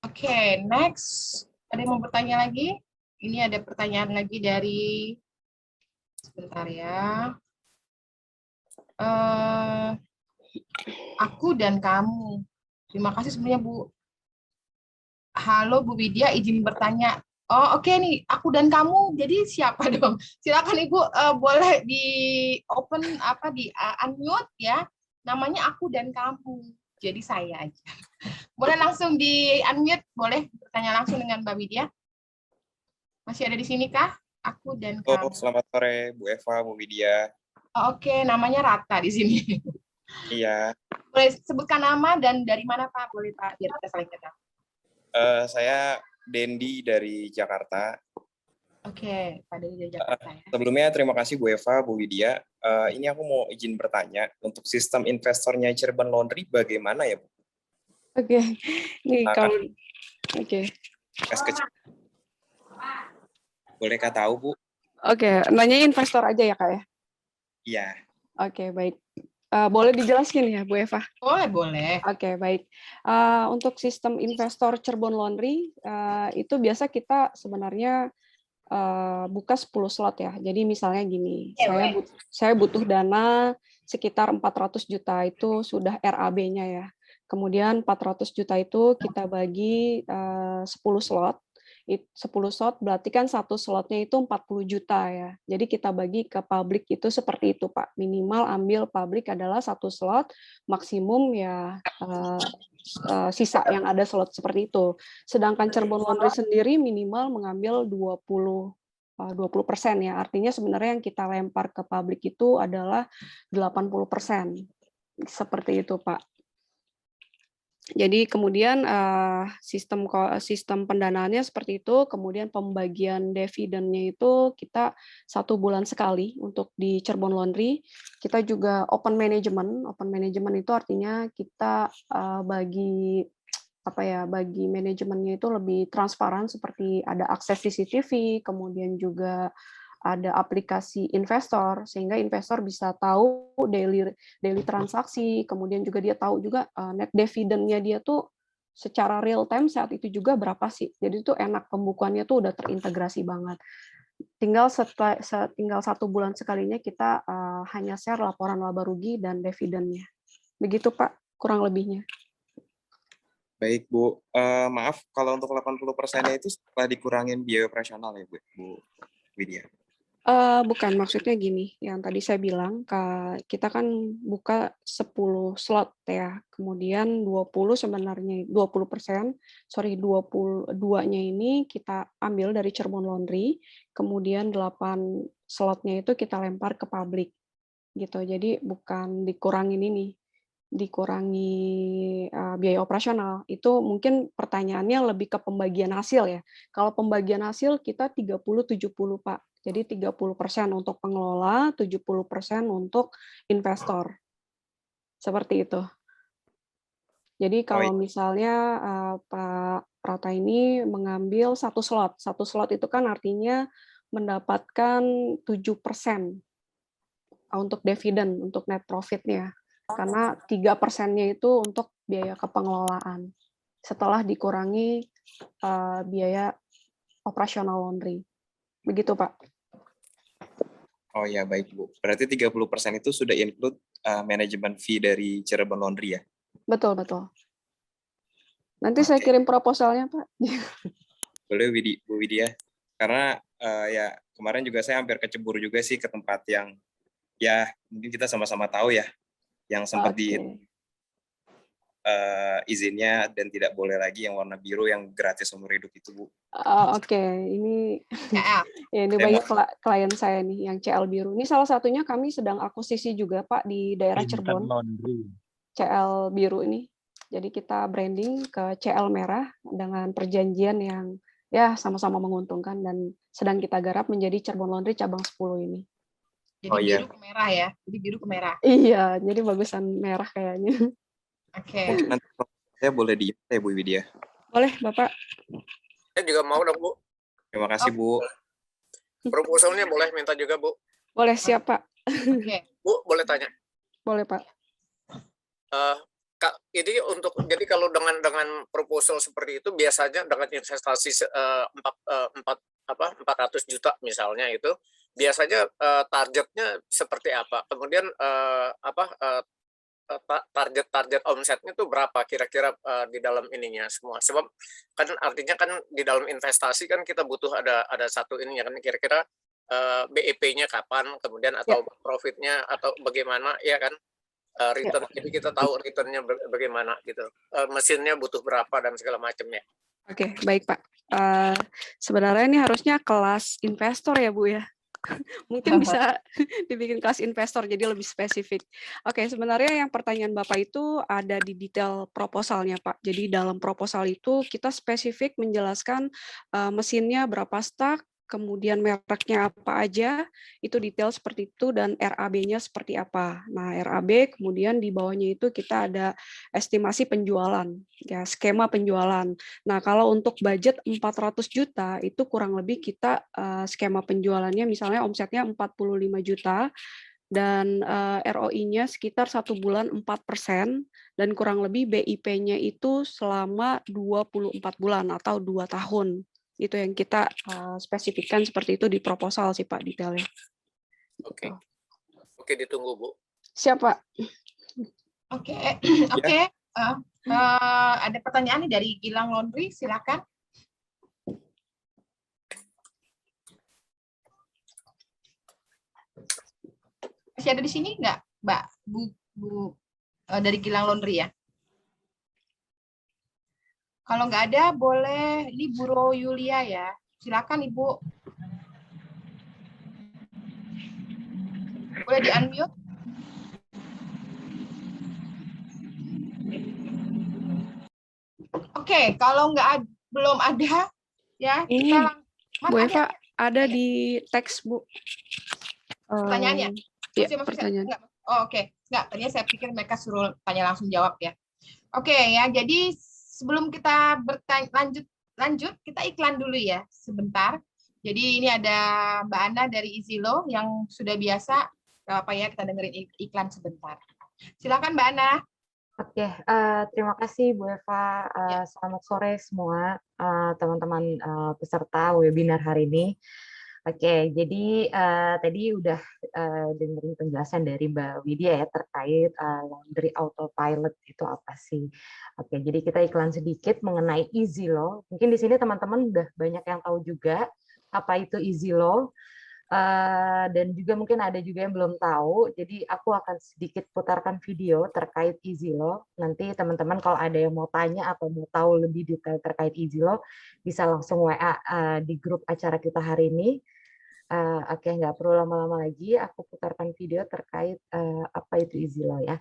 Oke, next. Ada yang mau bertanya lagi? Ini ada pertanyaan lagi dari, sebentar ya. Aku dan kamu. Terima kasih sebenarnya Bu. Halo Bu Widya, izin bertanya. Oh oke nih, aku dan kamu. Jadi siapa dong? Silakan Ibu boleh di open di unmute ya. Namanya aku dan kamu. Jadi saya aja. Boleh langsung di unmute, boleh bertanya langsung dengan Mbak Widya. Masih ada di sini kah? Aku dan kamu. Selamat sore Bu Eva, Bu Widya. Oke, namanya Rata di sini. Iya, Boleh sebutkan nama dan dari mana Pak? Boleh Pak, biar kita saling kenal. saya Dendi dari Jakarta. Oke, Pak dari Jakarta ya. Sebelumnya terima kasih Bu Eva, Bu Widya. Ini aku mau izin bertanya, untuk sistem investornya Cirebon Laundry bagaimana ya Bu? Oke, nih kalau oke. Kas kecil. Bolehkah tahu Bu? Oke, nanya investor aja ya Kak ya. Iya. Oke, baik. Boleh dijelaskan ya Bu Eva? Boleh. Oke, baik. Untuk sistem investor Cirebon Laundry, itu biasa kita sebenarnya buka 10 slot ya. Jadi misalnya gini, saya butuh dana sekitar 400 juta itu sudah RAB-nya ya. Kemudian 400 juta itu kita bagi 10 slot. 10 slot berarti kan satu slotnya itu 40 juta ya. Jadi kita bagi ke publik itu seperti itu Pak. Minimal ambil publik adalah satu slot, maksimum ya sisa yang ada slot seperti itu. Sedangkan Cirebon Laundry sendiri minimal mengambil 20% ya. Artinya sebenarnya yang kita lempar ke publik itu adalah 80%. Seperti itu Pak. Jadi kemudian sistem pendanaannya seperti itu, kemudian pembagian dividennya itu kita 1 bulan sekali untuk di Cirebon Laundry. Kita juga open management. Open management itu artinya kita bagi manajemennya itu lebih transparan, seperti ada akses CCTV, kemudian juga ada aplikasi investor, sehingga investor bisa tahu daily transaksi, kemudian juga dia tahu juga net dividendnya dia tuh secara real time saat itu juga berapa sih. Jadi itu enak, pembukuannya tuh udah terintegrasi banget. Tinggal 1 bulan sekalinya kita hanya share laporan laba rugi dan dividennya. Begitu Pak, kurang lebihnya. Baik Bu, maaf kalau untuk 80%-nya itu setelah dikurangin biaya operasional ya Bu Widya? Bukan, maksudnya gini, yang tadi saya bilang, kita kan buka 10 slot ya, kemudian 22-nya ini kita ambil dari Cirebon Laundry, kemudian 8 slotnya itu kita lempar ke publik, gitu. Jadi bukan dikurangi biaya operasional. Itu mungkin pertanyaannya lebih ke pembagian hasil ya. Kalau pembagian hasil kita 30-70 Pak. Jadi 30% untuk pengelola, 70% untuk investor. Seperti itu. Jadi kalau misalnya Pak Prata ini mengambil 1 slot. 1 slot itu kan artinya mendapatkan 7% untuk dividen, untuk net profit-nya. Karena 3%-nya itu untuk biaya kepengelolaan. Setelah dikurangi biaya operasional laundry. Begitu, Pak. Oh ya, baik Bu. Berarti 30% itu sudah include manajemen fee dari Cirebon Laundry ya? Betul. Nanti saya kirim proposalnya, Pak. Boleh Bu Widya. Karena ya kemarin juga saya hampir kecebur juga sih ke tempat yang ya mungkin kita sama-sama tahu ya, yang sempat izinnya dan tidak boleh lagi yang warna biru yang gratis seumur hidup itu, Bu. Oke, ini CL. ya, ini Saya banyak klien saya nih yang CL biru. Ini salah satunya kami sedang akuisisi juga Pak di daerah Cirebon. CL biru ini. Jadi kita branding ke CL merah dengan perjanjian yang ya sama-sama menguntungkan dan sedang kita garap menjadi Cirebon Laundry cabang 10 ini. Jadi Oh, iya. biru ke merah ya. Jadi biru ke merah. Iya, jadi bagusan merah kayaknya. Oke. Mungkin nanti saya boleh di Bu Widya. Boleh, Bapak. Saya juga mau dong, Bu. Terima kasih, Bu. Proposalnya boleh minta juga, Bu. Boleh, siap, Pak. Oke. Bu, boleh tanya. Boleh, Pak. Kak, ini jadi kalau dengan proposal seperti itu biasanya dengan investasi 400 juta misalnya itu biasanya targetnya seperti apa? Kemudian target omsetnya itu berapa kira-kira di dalam ininya semua? Sebab kan artinya kan di dalam investasi kan kita butuh ada satu ini kan kira-kira BEP-nya kapan, kemudian atau profitnya atau bagaimana ya kan? Return, jadi kita tahu returnnya bagaimana gitu, mesinnya butuh berapa dan segala macamnya. Oke, baik Pak. Sebenarnya ini harusnya kelas investor ya Bu ya. Mungkin bisa dibikin kelas investor jadi lebih spesifik. Oke, sebenarnya yang pertanyaan Bapak itu ada di detail proposalnya Pak. Jadi dalam proposal itu kita spesifik menjelaskan mesinnya berapa stak, kemudian mereknya apa aja, itu detail seperti itu, dan RAB-nya seperti apa. Nah, RAB, kemudian di bawahnya itu kita ada estimasi penjualan, ya skema penjualan. Nah, kalau untuk budget 400 juta, itu kurang lebih kita skema penjualannya, misalnya omsetnya 45 juta, dan ROI-nya sekitar 1 bulan 4%, dan kurang lebih BIP-nya itu selama 24 bulan atau 2 tahun. Itu yang kita spesifikkan seperti itu di proposal sih Pak detailnya. Oke. Oke, ditunggu Bu. Siap Pak. Oke. Ada pertanyaan nih dari Gilang Laundry, silakan. Masih ada di sini nggak, Mbak? Bu dari Gilang Laundry ya? Kalau nggak ada, boleh, ini Bu Yulia ya. Silakan Ibu. Boleh di-unmute? Oke, kalau belum ada, ya Ini kita Bu Eva ada di teks Bu. Pertanyaannya? Ya, pertanyaan. Oke. Nggak, tadinya saya pikir mereka suruh tanya langsung jawab ya. Oke ya, jadi sebelum kita lanjut, kita iklan dulu ya sebentar. Jadi ini ada Mbak Ana dari EasyLaw yang sudah biasa, apa ya, kita dengerin iklan sebentar. Silakan Mbak Ana. Oke, terima kasih Bu Eva. Selamat sore semua teman-teman peserta webinar hari ini. Oke, jadi tadi udah dengerin penjelasan dari Mbak Widya ya terkait laundry autopilot itu apa sih. Oke, jadi kita iklan sedikit mengenai EasyLaw. Mungkin di sini teman-teman udah banyak yang tahu juga apa itu EasyLaw. Dan juga mungkin ada juga yang belum tahu, jadi aku akan sedikit putarkan video terkait EasyLaw. Nanti teman-teman kalau ada yang mau tanya atau mau tahu lebih detail terkait EasyLaw, bisa langsung WA di grup acara kita hari ini. Oke, nggak perlu lama-lama lagi, aku putarkan video terkait apa itu EasyLaw ya.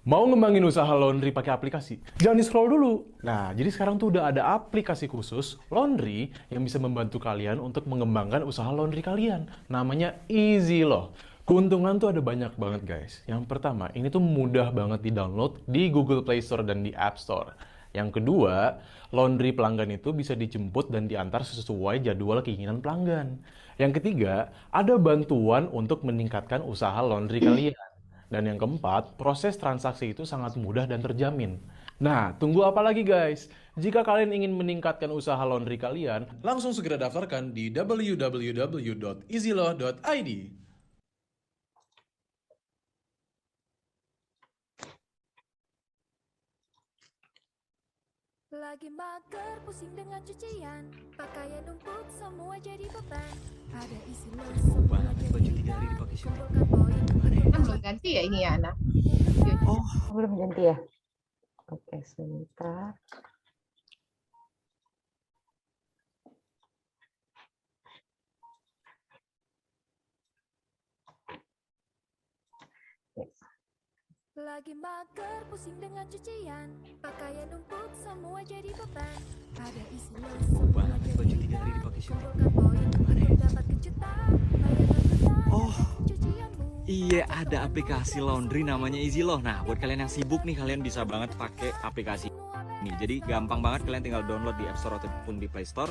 Mau ngembangin usaha laundry pakai aplikasi? Jangan di-scroll dulu. Nah, jadi sekarang tuh udah ada aplikasi khusus laundry yang bisa membantu kalian untuk mengembangkan usaha laundry kalian. Namanya EasyLaw. Keuntungan tuh ada banyak banget guys. Yang pertama, ini tuh mudah banget di-download di Google Play Store dan di App Store. Yang kedua, laundry pelanggan itu bisa dijemput dan diantar sesuai jadwal keinginan pelanggan. Yang ketiga, ada bantuan untuk meningkatkan usaha laundry kalian. Dan yang keempat, proses transaksi itu sangat mudah dan terjamin. Nah, tunggu apa lagi guys? Jika kalian ingin meningkatkan usaha laundry kalian, langsung segera daftarkan di www.easylaw.id. Lagi mager pusing dengan cucian, pakaian numpuk semua jadi beban. Ada isi lo semua jadi hitam, kumpulkan poin Kan belum ganti ya ini ya, Ana? Oh, belum ganti ya? Oke, sebentar. Lagi mager pusing dengan cucian, pakaian numpuk semua jadi beban. Ada isi lo semua jadi hitam, kumpulkan poin untuk dapat kejutan. Bayarkan kita cucianmu. Iya, ada aplikasi laundry namanya EasyLoh. Nah, buat kalian yang sibuk nih, kalian bisa banget pakai aplikasi ini. Jadi gampang banget, kalian tinggal download di App Store ataupun di Play Store.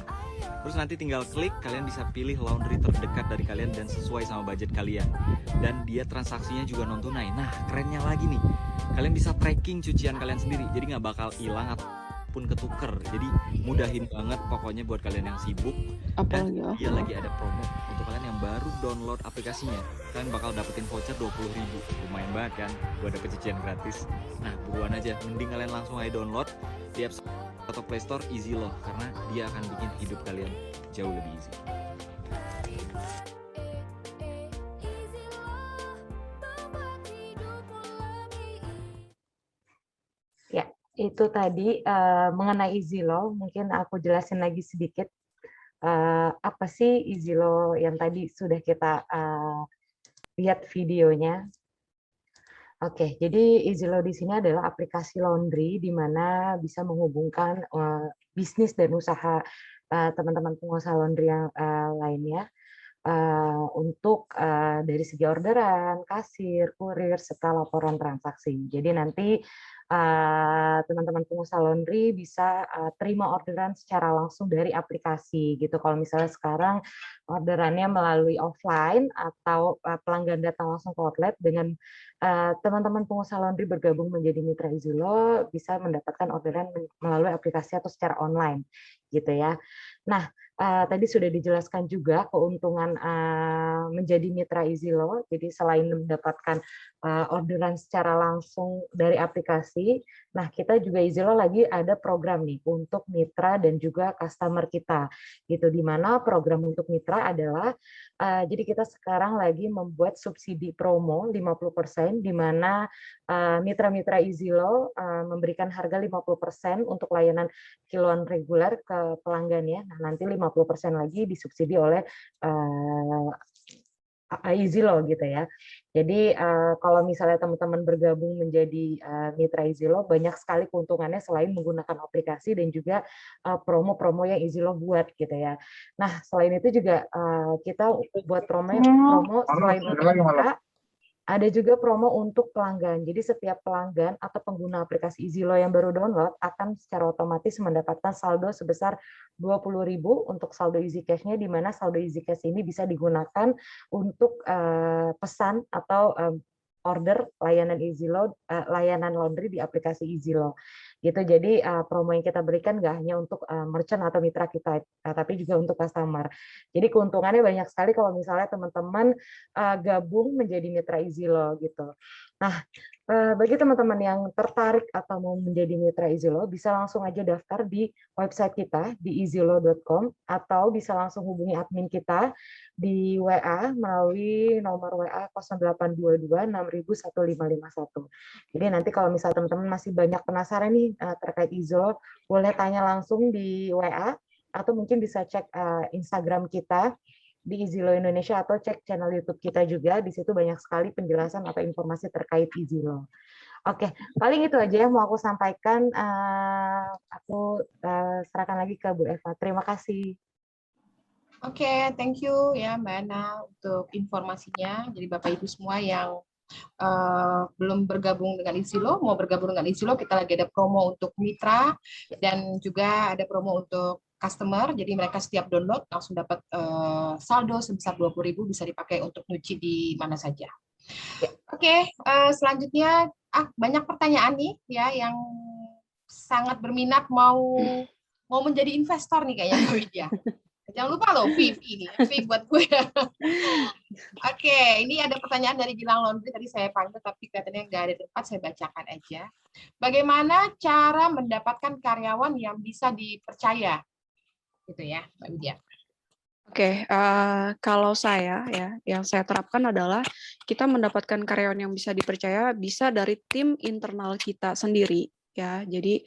Terus nanti tinggal klik, kalian bisa pilih laundry terdekat dari kalian dan sesuai sama budget kalian. Dan dia transaksinya juga non tunai. Nah, kerennya lagi nih, kalian bisa tracking cucian kalian sendiri. Jadi nggak bakal hilang ataupun ketuker. Jadi mudahin banget pokoknya buat kalian yang sibuk. Dan dia lagi ada promo untuk kalian yang baru download aplikasinya. Kalian bakal dapetin voucher 20.000. Lumayan banget kan buat dapet cucian gratis. Nah, buruan aja, mending kalian langsung aja download di App Store atau Play Store EasyLoh, karena dia akan bikin hidup kalian jauh lebih easy. Ya, itu tadi mengenai EasyLoh, mungkin aku jelasin lagi sedikit. Apa sih EasyLoh yang tadi sudah kita lihat videonya. Oke, jadi EasyLoh di sini adalah aplikasi laundry di mana bisa menghubungkan bisnis dan usaha teman-teman pengusaha laundry yang lainnya untuk dari segi orderan, kasir, kurir, serta laporan transaksi. Jadi nanti teman-teman pengusaha laundry bisa terima orderan secara langsung dari aplikasi gitu. Kalau misalnya sekarang orderannya melalui offline atau pelanggan datang langsung ke outlet, dengan teman-teman pengusaha laundry bergabung menjadi mitra EasyLoh bisa mendapatkan orderan melalui aplikasi atau secara online gitu ya. Nah, tadi sudah dijelaskan juga keuntungan menjadi mitra EasyLoh. Jadi selain mendapatkan orderan secara langsung dari aplikasi, nah kita juga EasyLoh lagi ada program nih untuk mitra dan juga customer kita. Gitu, di mana program untuk mitra adalah jadi kita sekarang lagi membuat subsidi promo 50%, di mana mitra-mitra EasyLoh memberikan harga 50% untuk layanan kiloan reguler ke pelanggannya. Nah, nanti 50% lagi disubsidi oleh EasyLoh gitu ya. Jadi kalau misalnya teman-teman bergabung menjadi mitra EasyLoh, banyak sekali keuntungannya selain menggunakan aplikasi dan juga promo-promo yang EasyLoh buat gitu ya. Nah, selain itu juga kita buat promo selain untuk mitra, ada juga promo untuk pelanggan. Jadi setiap pelanggan atau pengguna aplikasi EasyLoh yang baru download akan secara otomatis mendapatkan saldo sebesar 20.000 untuk saldo Easy Cash-nya, di mana saldo Easy Cash ini bisa digunakan untuk pesan atau order layanan EasyLoh, layanan laundry di aplikasi EasyLoh. Gitu. Jadi promo yang kita berikan nggak hanya untuk merchant atau mitra kita, tapi juga untuk customer. Jadi keuntungannya banyak sekali kalau misalnya teman-teman gabung menjadi mitra EasyLoh gitu. Nah, bagi teman-teman yang tertarik atau mau menjadi mitra EasyLoh, bisa langsung aja daftar di website kita di easyloh.com atau bisa langsung hubungi admin kita di WA melalui nomor WA 0822 6000 1551. Jadi nanti kalau misalnya teman-teman masih banyak penasaran nih terkait EasyLoh, boleh tanya langsung di WA atau mungkin bisa cek Instagram kita di EasyLoh Indonesia atau cek channel YouTube kita juga. Di situ banyak sekali penjelasan atau informasi terkait EasyLoh. Oke, paling itu aja yang mau aku sampaikan. Aku serahkan lagi ke Bu Eva. Terima kasih. Oke, thank you ya Mbak Ana untuk informasinya. Jadi Bapak Ibu semua yang belum bergabung dengan EasyLoh, mau bergabung dengan EasyLoh, kita lagi ada promo untuk mitra dan juga ada promo untuk customer. Jadi mereka setiap download langsung dapat saldo sebesar 20.000 bisa dipakai untuk nyuci di mana saja. Oke, selanjutnya banyak pertanyaan nih ya yang sangat berminat mau menjadi investor nih kayaknya Mbak Widya. Jangan lupa loh, V ini, V buat gue. Oke, ini ada pertanyaan dari Gilang Laundry. Tadi saya panggil, tapi katanya nggak ada tempat, saya bacakan aja. Bagaimana cara mendapatkan karyawan yang bisa dipercaya? Gitu ya, Mbak Widya. Oke, kalau saya ya, yang saya terapkan adalah kita mendapatkan karyawan yang bisa dipercaya bisa dari tim internal kita sendiri ya. Jadi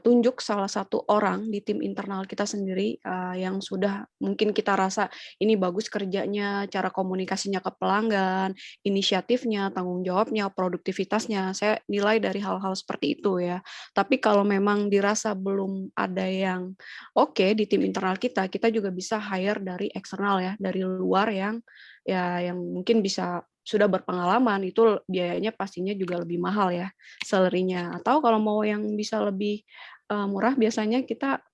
tunjuk salah satu orang di tim internal kita sendiri yang sudah mungkin kita rasa ini bagus kerjanya, cara komunikasinya ke pelanggan, inisiatifnya, tanggung jawabnya, produktivitasnya. Saya nilai dari hal-hal seperti itu ya. Tapi kalau memang dirasa belum ada yang oke di tim internal kita, kita juga bisa hire dari eksternal ya, dari luar yang mungkin bisa sudah berpengalaman, itu biayanya pastinya juga lebih mahal ya salary-nya. Atau kalau mau yang bisa lebih murah, biasanya kita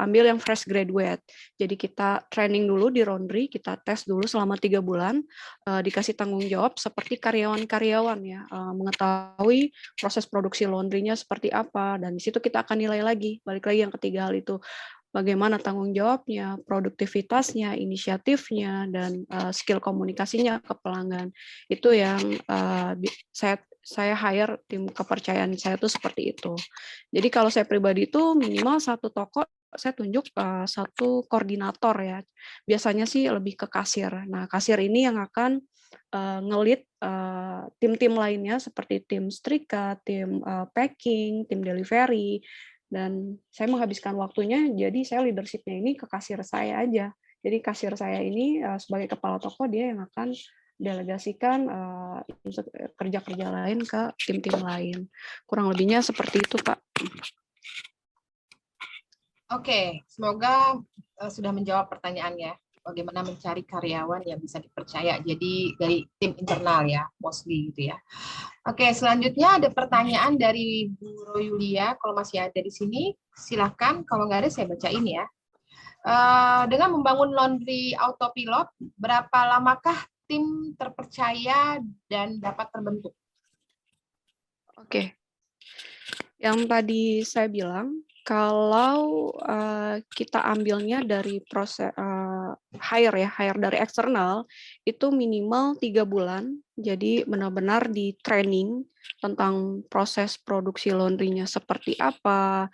ambil yang fresh graduate. Jadi kita training dulu di laundry, kita tes dulu selama 3 bulan, dikasih tanggung jawab seperti karyawan-karyawan ya, mengetahui proses produksi laundry-nya seperti apa, dan di situ kita akan nilai lagi, balik lagi yang ketiga hal itu. Bagaimana tanggung jawabnya, produktivitasnya, inisiatifnya, dan skill komunikasinya ke pelanggan. Itu yang saya hire tim kepercayaan saya tuh seperti itu. Jadi kalau saya pribadi itu minimal satu toko saya tunjuk satu koordinator ya. Biasanya sih lebih ke kasir. Nah, kasir ini yang akan nge-lead tim-tim lainnya seperti tim setrika, tim packing, tim delivery. Dan saya menghabiskan waktunya, jadi saya leadership-nya ini ke kasir saya aja. Jadi kasir saya ini sebagai kepala toko, dia yang akan delegasikan kerja-kerja lain ke tim-tim lain. Kurang lebihnya seperti itu, Pak. Oke, semoga sudah menjawab pertanyaannya. Bagaimana mencari karyawan yang bisa dipercaya. Jadi dari tim internal ya, mostly gitu ya. Oke, selanjutnya ada pertanyaan dari Bu Royulia. Kalau masih ada di sini, silakan. Kalau nggak ada, saya bacain ya. Dengan membangun laundry autopilot, berapa lamakah tim terpercaya dan dapat terbentuk? Oke. Yang tadi saya bilang, kalau kita ambilnya dari proses hire dari eksternal, itu minimal 3 bulan. Jadi benar-benar di training tentang proses produksi laundry-nya seperti apa,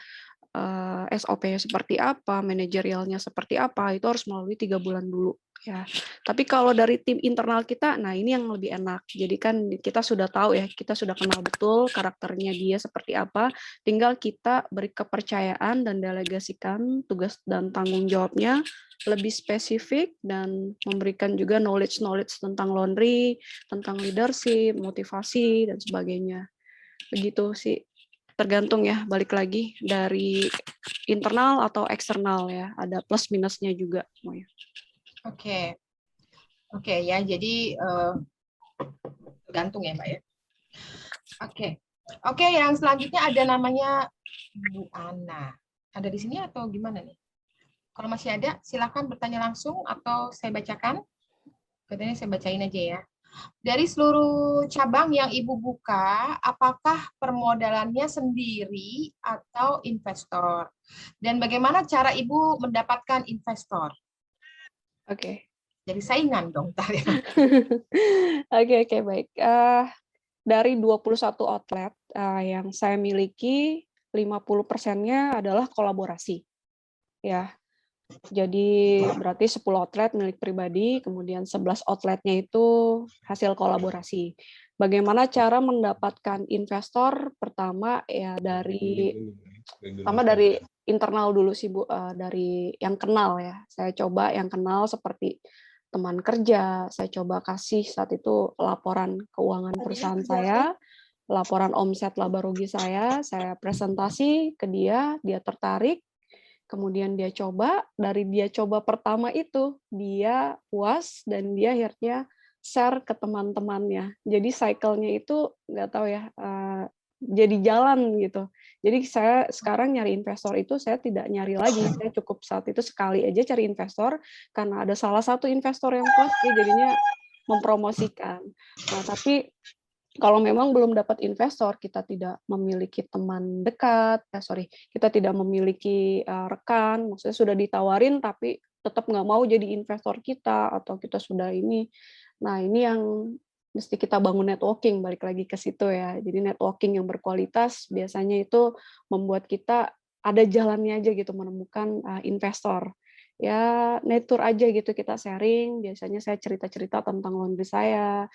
SOP-nya seperti apa, manajerialnya seperti apa, itu harus melalui 3 bulan dulu ya. Tapi kalau dari tim internal kita, nah ini yang lebih enak. Jadi kan kita sudah tahu ya, kita sudah kenal betul karakternya dia seperti apa, tinggal kita beri kepercayaan dan delegasikan tugas dan tanggung jawabnya lebih spesifik dan memberikan juga knowledge tentang laundry, tentang leadership, motivasi dan sebagainya. Begitu sih. Tergantung ya, balik lagi dari internal atau eksternal ya, ada plus minusnya juga semuanya. Oke ya, jadi tergantung ya Mbak ya. Oke, yang selanjutnya ada namanya Bu Ana. Ada di sini atau gimana nih? Kalau masih ada, silakan bertanya langsung atau saya bacakan. Katanya saya bacain aja ya. Dari seluruh cabang yang Ibu buka, apakah permodalannya sendiri atau investor? Dan bagaimana cara Ibu mendapatkan investor? Oke. Jadi saingan dong. Oke, baik. Dari 21 outlet yang saya miliki, 50%-nya adalah kolaborasi. Ya. Jadi berarti 10 outlet milik pribadi, kemudian 11 outletnya itu hasil kolaborasi. Bagaimana cara mendapatkan investor? Pertama ya dari internal dulu sih Bu, dari yang kenal ya. Saya coba yang kenal seperti teman kerja, saya coba kasih saat itu laporan keuangan perusahaan saya, laporan omset laba rugi saya presentasi ke dia tertarik. Kemudian dia coba, dari dia coba pertama itu, dia puas dan dia akhirnya share ke teman-temannya. Jadi cycle-nya itu nggak tahu ya, jadi jalan gitu. Jadi saya sekarang nyari investor itu saya tidak nyari lagi, saya cukup saat itu sekali aja cari investor, karena ada salah satu investor yang puas, dia jadinya mempromosikan. Nah, tapi kalau memang belum dapat investor, kita tidak memiliki teman dekat, kita tidak memiliki rekan, maksudnya sudah ditawarin tapi tetap nggak mau jadi investor kita, atau kita sudah ini. Nah, ini yang mesti kita bangun networking, balik lagi ke situ ya. Jadi networking yang berkualitas biasanya itu membuat kita ada jalannya aja gitu menemukan investor. Ya, nature aja gitu kita sharing, biasanya saya cerita-cerita tentang laundry saya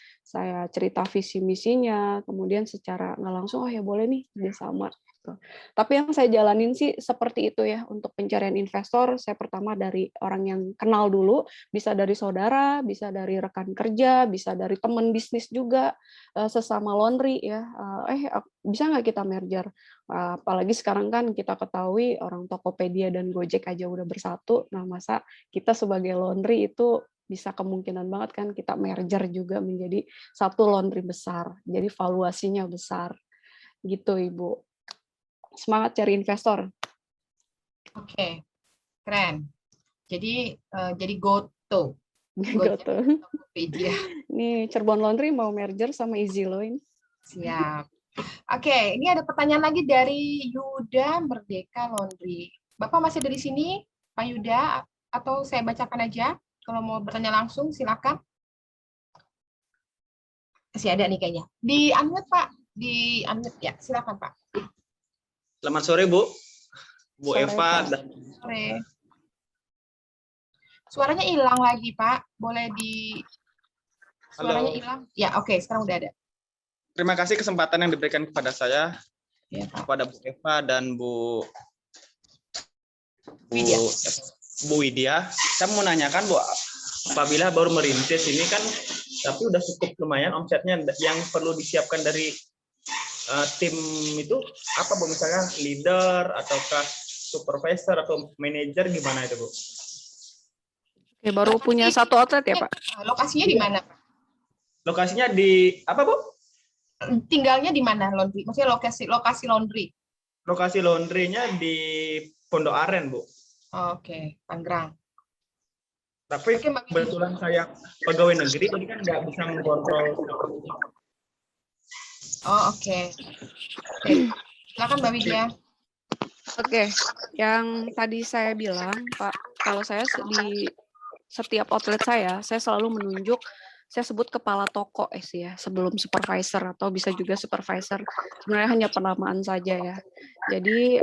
cerita visi misinya, kemudian secara nggak langsung, oh ya boleh nih kerjasama. Gitu. Tapi yang saya jalanin sih seperti itu ya, untuk pencarian investor, saya pertama dari orang yang kenal dulu, bisa dari saudara, bisa dari rekan kerja, bisa dari teman bisnis juga, sesama laundry ya, bisa nggak kita merger? Apalagi sekarang kan kita ketahui orang Tokopedia dan Gojek aja udah bersatu, nah masa kita sebagai laundry itu bisa kemungkinan banget kan kita merger juga menjadi satu laundry besar, jadi valuasinya besar, gitu Ibu. Semangat cari investor. Oke, keren. Jadi GoTo. Goto. Tokopedia. Nih Cirebon Laundry mau merger sama Easy Lo ini. Siap. Oke, ini ada pertanyaan lagi dari Yuda Merdeka Laundry. Bapak masih dari sini, Pak Yuda, atau saya bacakan aja? Kalau mau bertanya langsung, silakan. Masih ada nih kayaknya. Di unmute, Pak. Di unmute ya, silakan Pak. Selamat sore, Bu. Bu Sore, Eva Pak. dan Sore. Suaranya hilang lagi, Pak. Boleh di... Suaranya Halo. hilang? Ya, oke. Sekarang udah ada. Terima kasih kesempatan yang diberikan kepada saya, Ya, Pak. kepada Bu Eva dan Bu Widya. Bu Widya. Saya mau nanyakan, Bu, apabila baru merintis ini kan, tapi udah cukup lumayan omsetnya, yang perlu disiapkan dari tim itu apa, Bu? Misalnya leader ataukah supervisor atau manajer, gimana itu, Bu? Oke, baru punya satu outlet ya Pak? Lokasinya di mana, Pak? Lokasinya di apa, Bu? Tinggalnya di mana laundry? Maksudnya lokasi laundry? Lokasi laundry-nya di Pondok Aren, Bu. Oke, Tangerang. Tapi kebetulan saya pegawai negeri, jadi kan nggak bisa mengontrol. Oh, oke. Oke. Silakan Mbak Widya. Oke, yang tadi saya bilang, Pak, kalau saya di setiap outlet saya selalu menunjuk, saya sebut kepala toko ya, sebelum supervisor atau bisa juga supervisor. Sebenarnya hanya penamaan saja ya. Jadi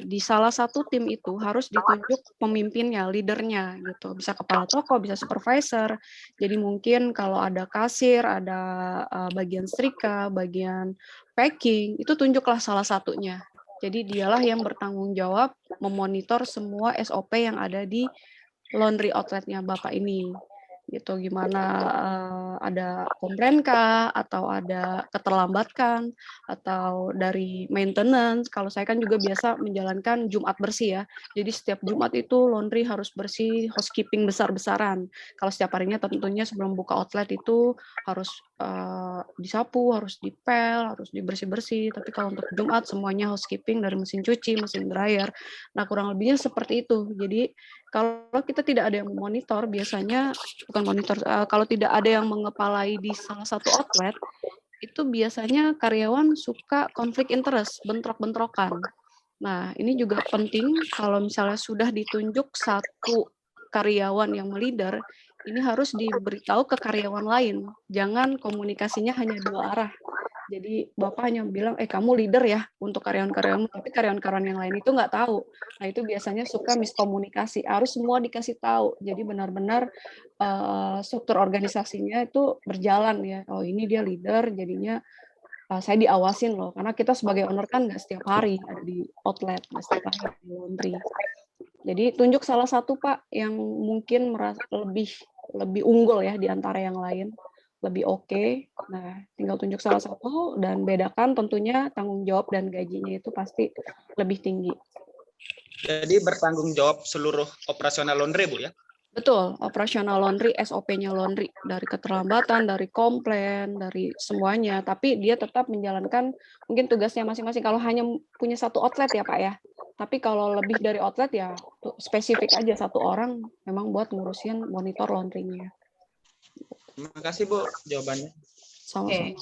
di salah satu tim itu harus ditunjuk pemimpinnya, leadernya gitu. Bisa kepala toko, bisa supervisor. Jadi mungkin kalau ada kasir, ada bagian setrika, bagian packing, itu tunjuklah salah satunya. Jadi dialah yang bertanggung jawab memonitor semua SOP yang ada di laundry outletnya Bapak ini. Gitu, gimana ada komplain kah, atau ada keterlambatan, atau dari maintenance. Kalau saya kan juga biasa menjalankan Jumat bersih ya. Jadi setiap Jumat itu laundry harus bersih, housekeeping besar-besaran. Kalau setiap harinya tentunya sebelum buka outlet itu harus disapu, harus dipel, harus dibersih-bersih. Tapi kalau untuk Jumat semuanya housekeeping dari mesin cuci, mesin dryer. Nah, kurang lebihnya seperti itu. Jadi kalau kita tidak ada yang memonitor, biasanya bukan monitor, kalau tidak ada yang mengepalai di salah satu outlet, itu biasanya karyawan suka konflik interest, bentrok-bentrokan. Nah, ini juga penting kalau misalnya sudah ditunjuk satu karyawan yang leader, ini harus diberitahu ke karyawan lain. Jangan komunikasinya hanya dua arah. Jadi Bapak hanya bilang, kamu leader ya untuk karyawan-karyawanmu, tapi karyawan-karyawan yang lain itu nggak tahu. Nah, itu biasanya suka miskomunikasi. Harus semua dikasih tahu. Jadi benar-benar struktur organisasinya itu berjalan ya. Oh, ini dia leader, jadinya saya diawasin loh. Karena kita sebagai owner kan nggak setiap hari ada di outlet, nggak setiap hari ada di laundry. Jadi tunjuk salah satu Pak yang mungkin merasa lebih unggul ya di antara yang lain. Lebih oke. Nah, tinggal tunjuk salah satu dan bedakan tentunya tanggung jawab dan gajinya itu pasti lebih tinggi. Jadi bertanggung jawab seluruh operasional laundry, Bu ya? Betul, operasional laundry, SOP-nya laundry, dari keterlambatan, dari komplain, dari semuanya. Tapi dia tetap menjalankan mungkin tugasnya masing-masing. Kalau hanya punya satu outlet ya Pak ya. Tapi kalau lebih dari outlet ya spesifik aja satu orang memang buat ngurusin monitor laundry-nya. Terima kasih Bu jawabannya. Sama-sama.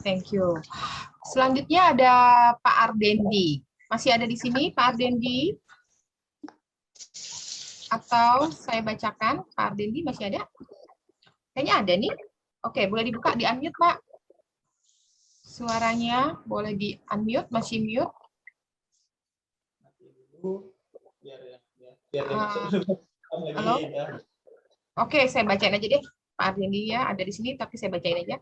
Thank you. Selanjutnya ada Pak Ardendi. Masih ada di sini Pak Ardendi? Atau saya bacakan, Pak Ardendi masih ada? Kayaknya ada nih. Oke, boleh dibuka, di-unmute, Pak. Suaranya boleh di-unmute, masih mute. Halo? Oke, saya bacain aja deh. Pak Ardendi ya, ada di sini, tapi saya bacain aja.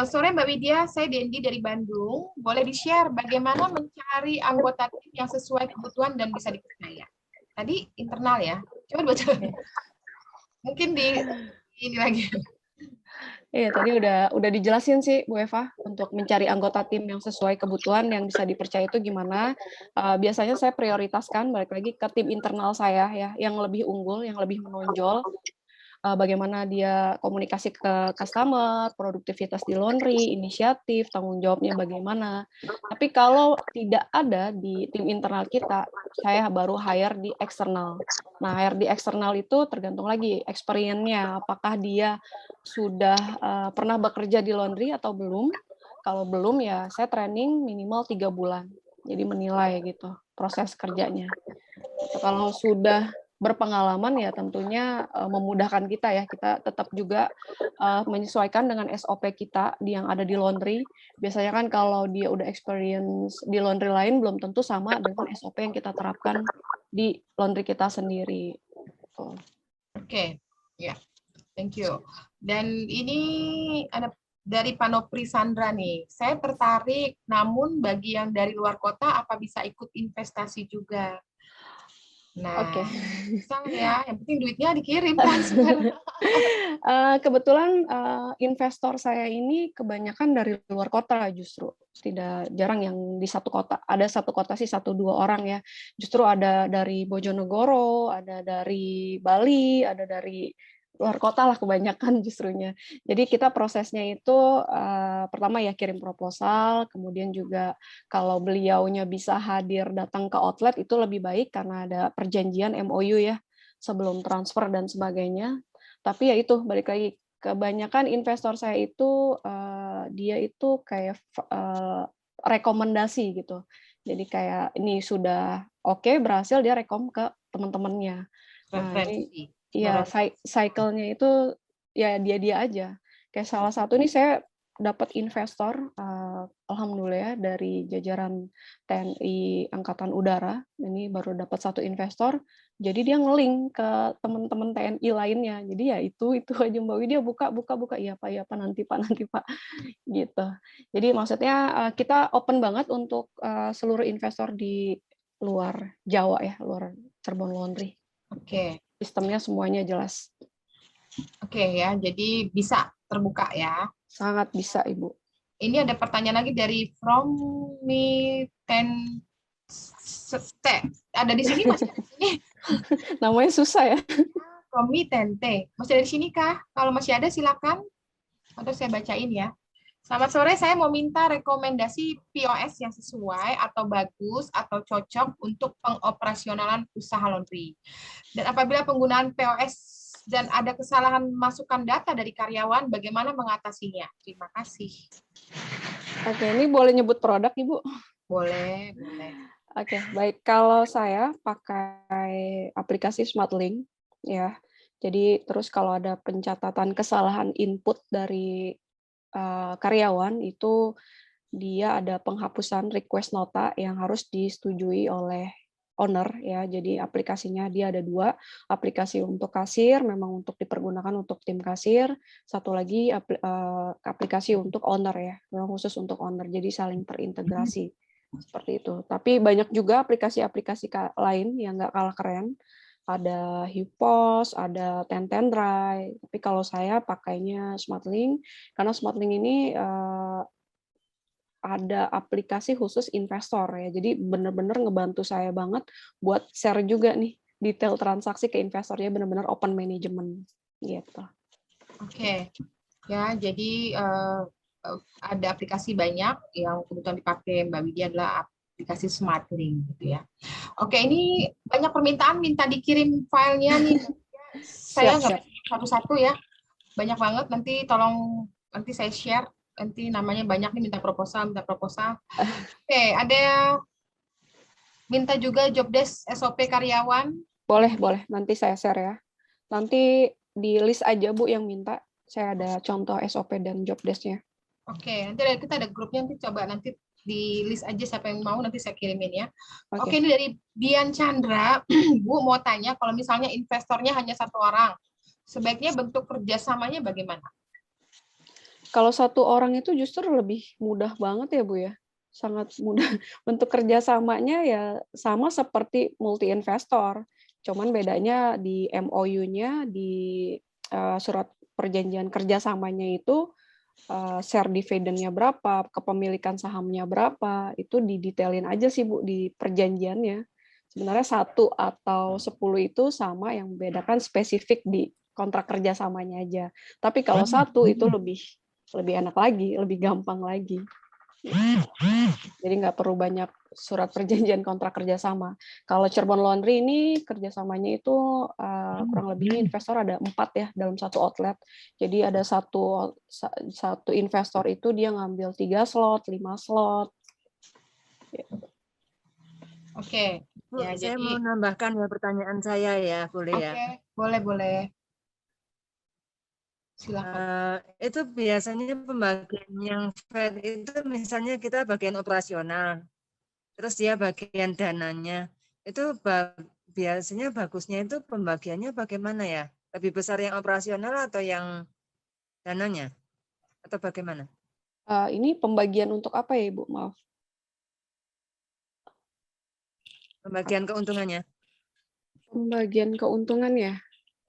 Sore Mbak Widya, saya Dendi dari Bandung. Boleh di-share bagaimana mencari anggota tim yang sesuai kebutuhan dan bisa dipercaya? Tadi internal ya. Coba baca. Mungkin di ini lagi. Iya, tadi udah dijelasin sih Bu Eva untuk mencari anggota tim yang sesuai kebutuhan yang bisa dipercaya itu gimana. Biasanya saya prioritaskan balik lagi ke tim internal saya ya, yang lebih unggul, yang lebih menonjol. Bagaimana dia komunikasi ke customer, produktivitas di laundry, inisiatif, tanggung jawabnya bagaimana. Tapi kalau tidak ada di tim internal kita, saya baru hire di eksternal. Nah, hire di eksternal itu tergantung lagi experience-nya, apakah dia sudah pernah bekerja di laundry atau belum. Kalau belum ya saya training minimal 3 bulan. Jadi menilai gitu proses kerjanya. Kalau sudah berpengalaman ya tentunya memudahkan kita ya, kita tetap juga menyesuaikan dengan SOP kita yang ada di laundry. Biasanya kan kalau dia udah experience di laundry lain belum tentu sama dengan SOP yang kita terapkan di laundry kita sendiri. Oke, ya, thank you. Dan ini ada dari Panopri Sandra nih, saya tertarik, namun bagi yang dari luar kota apa bisa ikut investasi juga? Nah, bisa ya, yang penting duitnya dikirim transfer. Kebetulan investor saya ini kebanyakan dari luar kota justru, tidak jarang yang di satu kota. Ada satu kota sih 1-2 orang ya. Justru ada dari Bojonegoro, ada dari Bali, ada dari luar kota lah kebanyakan justrunya. Jadi kita prosesnya itu pertama ya kirim proposal, kemudian juga kalau beliaunya bisa hadir datang ke outlet itu lebih baik karena ada perjanjian MOU ya sebelum transfer dan sebagainya. Tapi ya itu balik lagi kebanyakan investor saya itu dia itu kayak rekomendasi gitu. Jadi kayak ini sudah oke berhasil dia rekom ke teman-temannya. Nah, ini iya, cycle-nya itu ya dia aja. Kayak salah satu nih saya dapat investor, alhamdulillah ya, dari jajaran TNI Angkatan Udara. Ini baru dapat satu investor. Jadi dia nge-link ke teman-teman TNI lainnya. Jadi ya itu aja Mbak Widya buka. Iya Pak, nanti Pak. Gitu. Jadi maksudnya kita open banget untuk seluruh investor di luar Jawa ya, luar Cirebon Laundry. Oke. Sistemnya semuanya jelas. Oke ya, jadi bisa terbuka ya. Sangat bisa, Ibu. Ini ada pertanyaan lagi dari From Me Ten. Ada di sini masih ada di sini. Namanya susah ya. From Me Tente. Masih ada di sini kah? Kalau masih ada silakan. Atau saya bacain ya. Selamat sore, saya mau minta rekomendasi POS yang sesuai atau bagus atau cocok untuk pengoperasionalan usaha laundry. Dan apabila penggunaan POS dan ada kesalahan masukan data dari karyawan, bagaimana mengatasinya? Terima kasih. Oke, ini boleh nyebut produk, Ibu? Boleh. Oke, baik. Kalau saya pakai aplikasi SmartLink, ya. Jadi terus kalau ada pencatatan kesalahan input dari karyawan itu dia ada penghapusan request nota yang harus disetujui oleh owner ya. Jadi aplikasinya dia ada 2, aplikasi untuk kasir memang untuk dipergunakan untuk tim kasir, satu lagi aplikasi untuk owner ya, memang khusus untuk owner. Jadi saling terintegrasi seperti itu. Tapi banyak juga aplikasi-aplikasi lain yang nggak kalah keren. Ada HiPos, ada Tendry, tapi kalau saya pakainya SmartLink, karena SmartLink ini ada aplikasi khusus investor ya, jadi benar-benar ngebantu saya banget buat share juga nih detail transaksi ke investornya, benar-benar open management gitu. Oke, ya jadi ada aplikasi banyak yang kebetulan dipakai Mbak Widya adalah aplikasi SmartLink gitu ya. Oke, ini banyak permintaan minta dikirim filenya nih. Saya nggak satu-satu ya. Banyak banget, nanti tolong nanti saya share nanti namanya banyak nih minta proposal. Oke, ada minta juga job desk SOP karyawan. Boleh. Nanti saya share ya. Nanti di list aja Bu yang minta. Saya ada contoh SOP dan job desk-nya. Oke, nanti kita ada grupnya, nanti coba nanti di list aja siapa yang mau, nanti saya kirimin ya. Oke. Oke, ini dari Dian Chandra. Bu mau tanya, kalau misalnya investornya hanya 1 orang, sebaiknya bentuk kerjasamanya bagaimana? Kalau 1 orang itu justru lebih mudah banget ya Bu ya. Sangat mudah. Bentuk kerjasamanya ya sama seperti multi investor. Cuman bedanya di MOU-nya, di surat perjanjian kerjasamanya itu share dividennya berapa, kepemilikan sahamnya berapa, itu didetailin aja sih Bu di perjanjiannya. Sebenarnya 1 atau 10 itu sama, yang membedakan spesifik di kontrak kerjasamanya aja. Tapi kalau 1 itu lebih enak lagi, lebih gampang lagi. Jadi nggak perlu banyak surat perjanjian kontrak kerjasama. Kalau Cirebon Laundry ini kerjasamanya itu kurang lebih investor ada 4 ya dalam 1 outlet. Jadi ada satu investor itu dia ngambil 3 slot, 5 slot. Oke. Bu, Ya, saya jadi mau nambahkan ya pertanyaan saya ya, boleh ya? Oke, boleh. Silakan. Itu biasanya pembagian yang fair itu misalnya kita bagian operasional, terus dia bagian dananya. Itu biasanya bagusnya itu pembagiannya bagaimana ya? Lebih besar yang operasional atau yang dananya? Atau bagaimana? Ini pembagian untuk apa ya Ibu? Maaf. Pembagian keuntungannya. Pembagian keuntungan ya.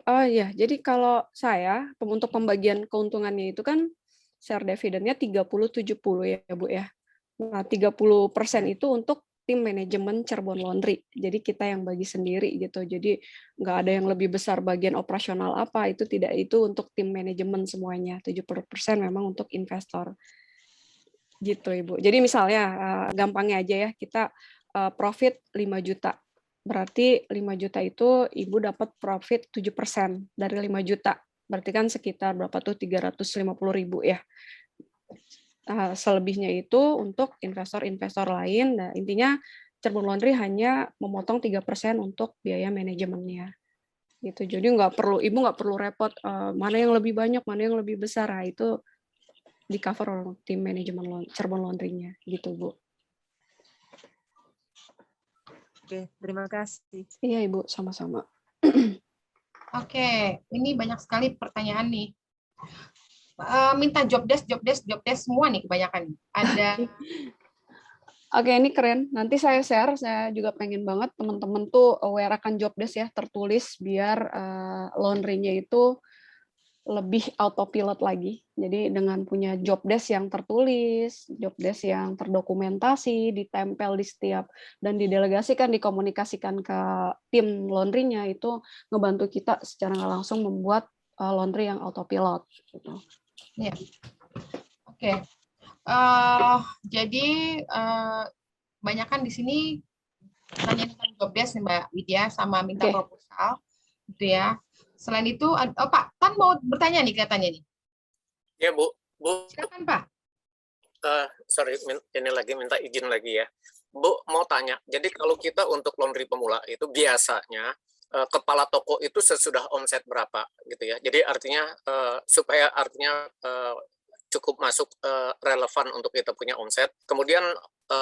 Oh ya, jadi kalau saya untuk pembagian keuntungannya itu kan share dividennya 30-70 ya Bu ya. Nah, 30% itu untuk tim manajemen Cirebon Laundry. Jadi kita yang bagi sendiri gitu. Jadi nggak ada yang lebih besar bagian operasional apa, itu tidak, itu untuk tim manajemen semuanya. 70% memang untuk investor. Gitu Ibu. Jadi misalnya gampangnya aja ya, kita profit 5 juta. Berarti 5 juta itu Ibu dapat profit 7% dari 5 juta. Berarti kan sekitar berapa tuh 350.000 ya. Selebihnya itu untuk investor-investor lain. Nah, intinya Cirebon Laundry hanya memotong 3% untuk biaya manajemennya. Gitu. Jadi Ibu nggak perlu repot mana yang lebih banyak, mana yang lebih besar. Nah, itu di cover oleh tim manajemen Cirebon Laundry-nya gitu Bu. Oke, terima kasih. Iya Ibu, sama-sama. Oke, ini banyak sekali pertanyaan nih. Minta job desk semua nih kebanyakan. Ada. Oke, ini keren. Nanti saya share. Saya juga pengen banget teman-teman tuh aware akan job desk ya, tertulis biar laundry-nya itu lebih autopilot lagi. Jadi dengan punya job desk yang tertulis, job desk yang terdokumentasi, ditempel di setiap dan didelegasikan, dikomunikasikan ke tim laundry-nya, itu ngebantu kita secara nggak langsung membuat laundry yang autopilot. Gitu. Ya. Oke. Jadi banyakan di sini nanya tentang job desk nih Mbak Widya sama minta proposal, gitu ya. Selain itu, Pak Tan mau bertanya nih kelihatannya nih. Ya Bu. Silakan Pak. Sorry, ini lagi minta izin lagi ya. Bu, mau tanya, jadi kalau kita untuk laundry pemula itu biasanya kepala toko itu sesudah omset berapa gitu ya. Jadi artinya supaya artinya cukup masuk relevan untuk kita punya omset. Kemudian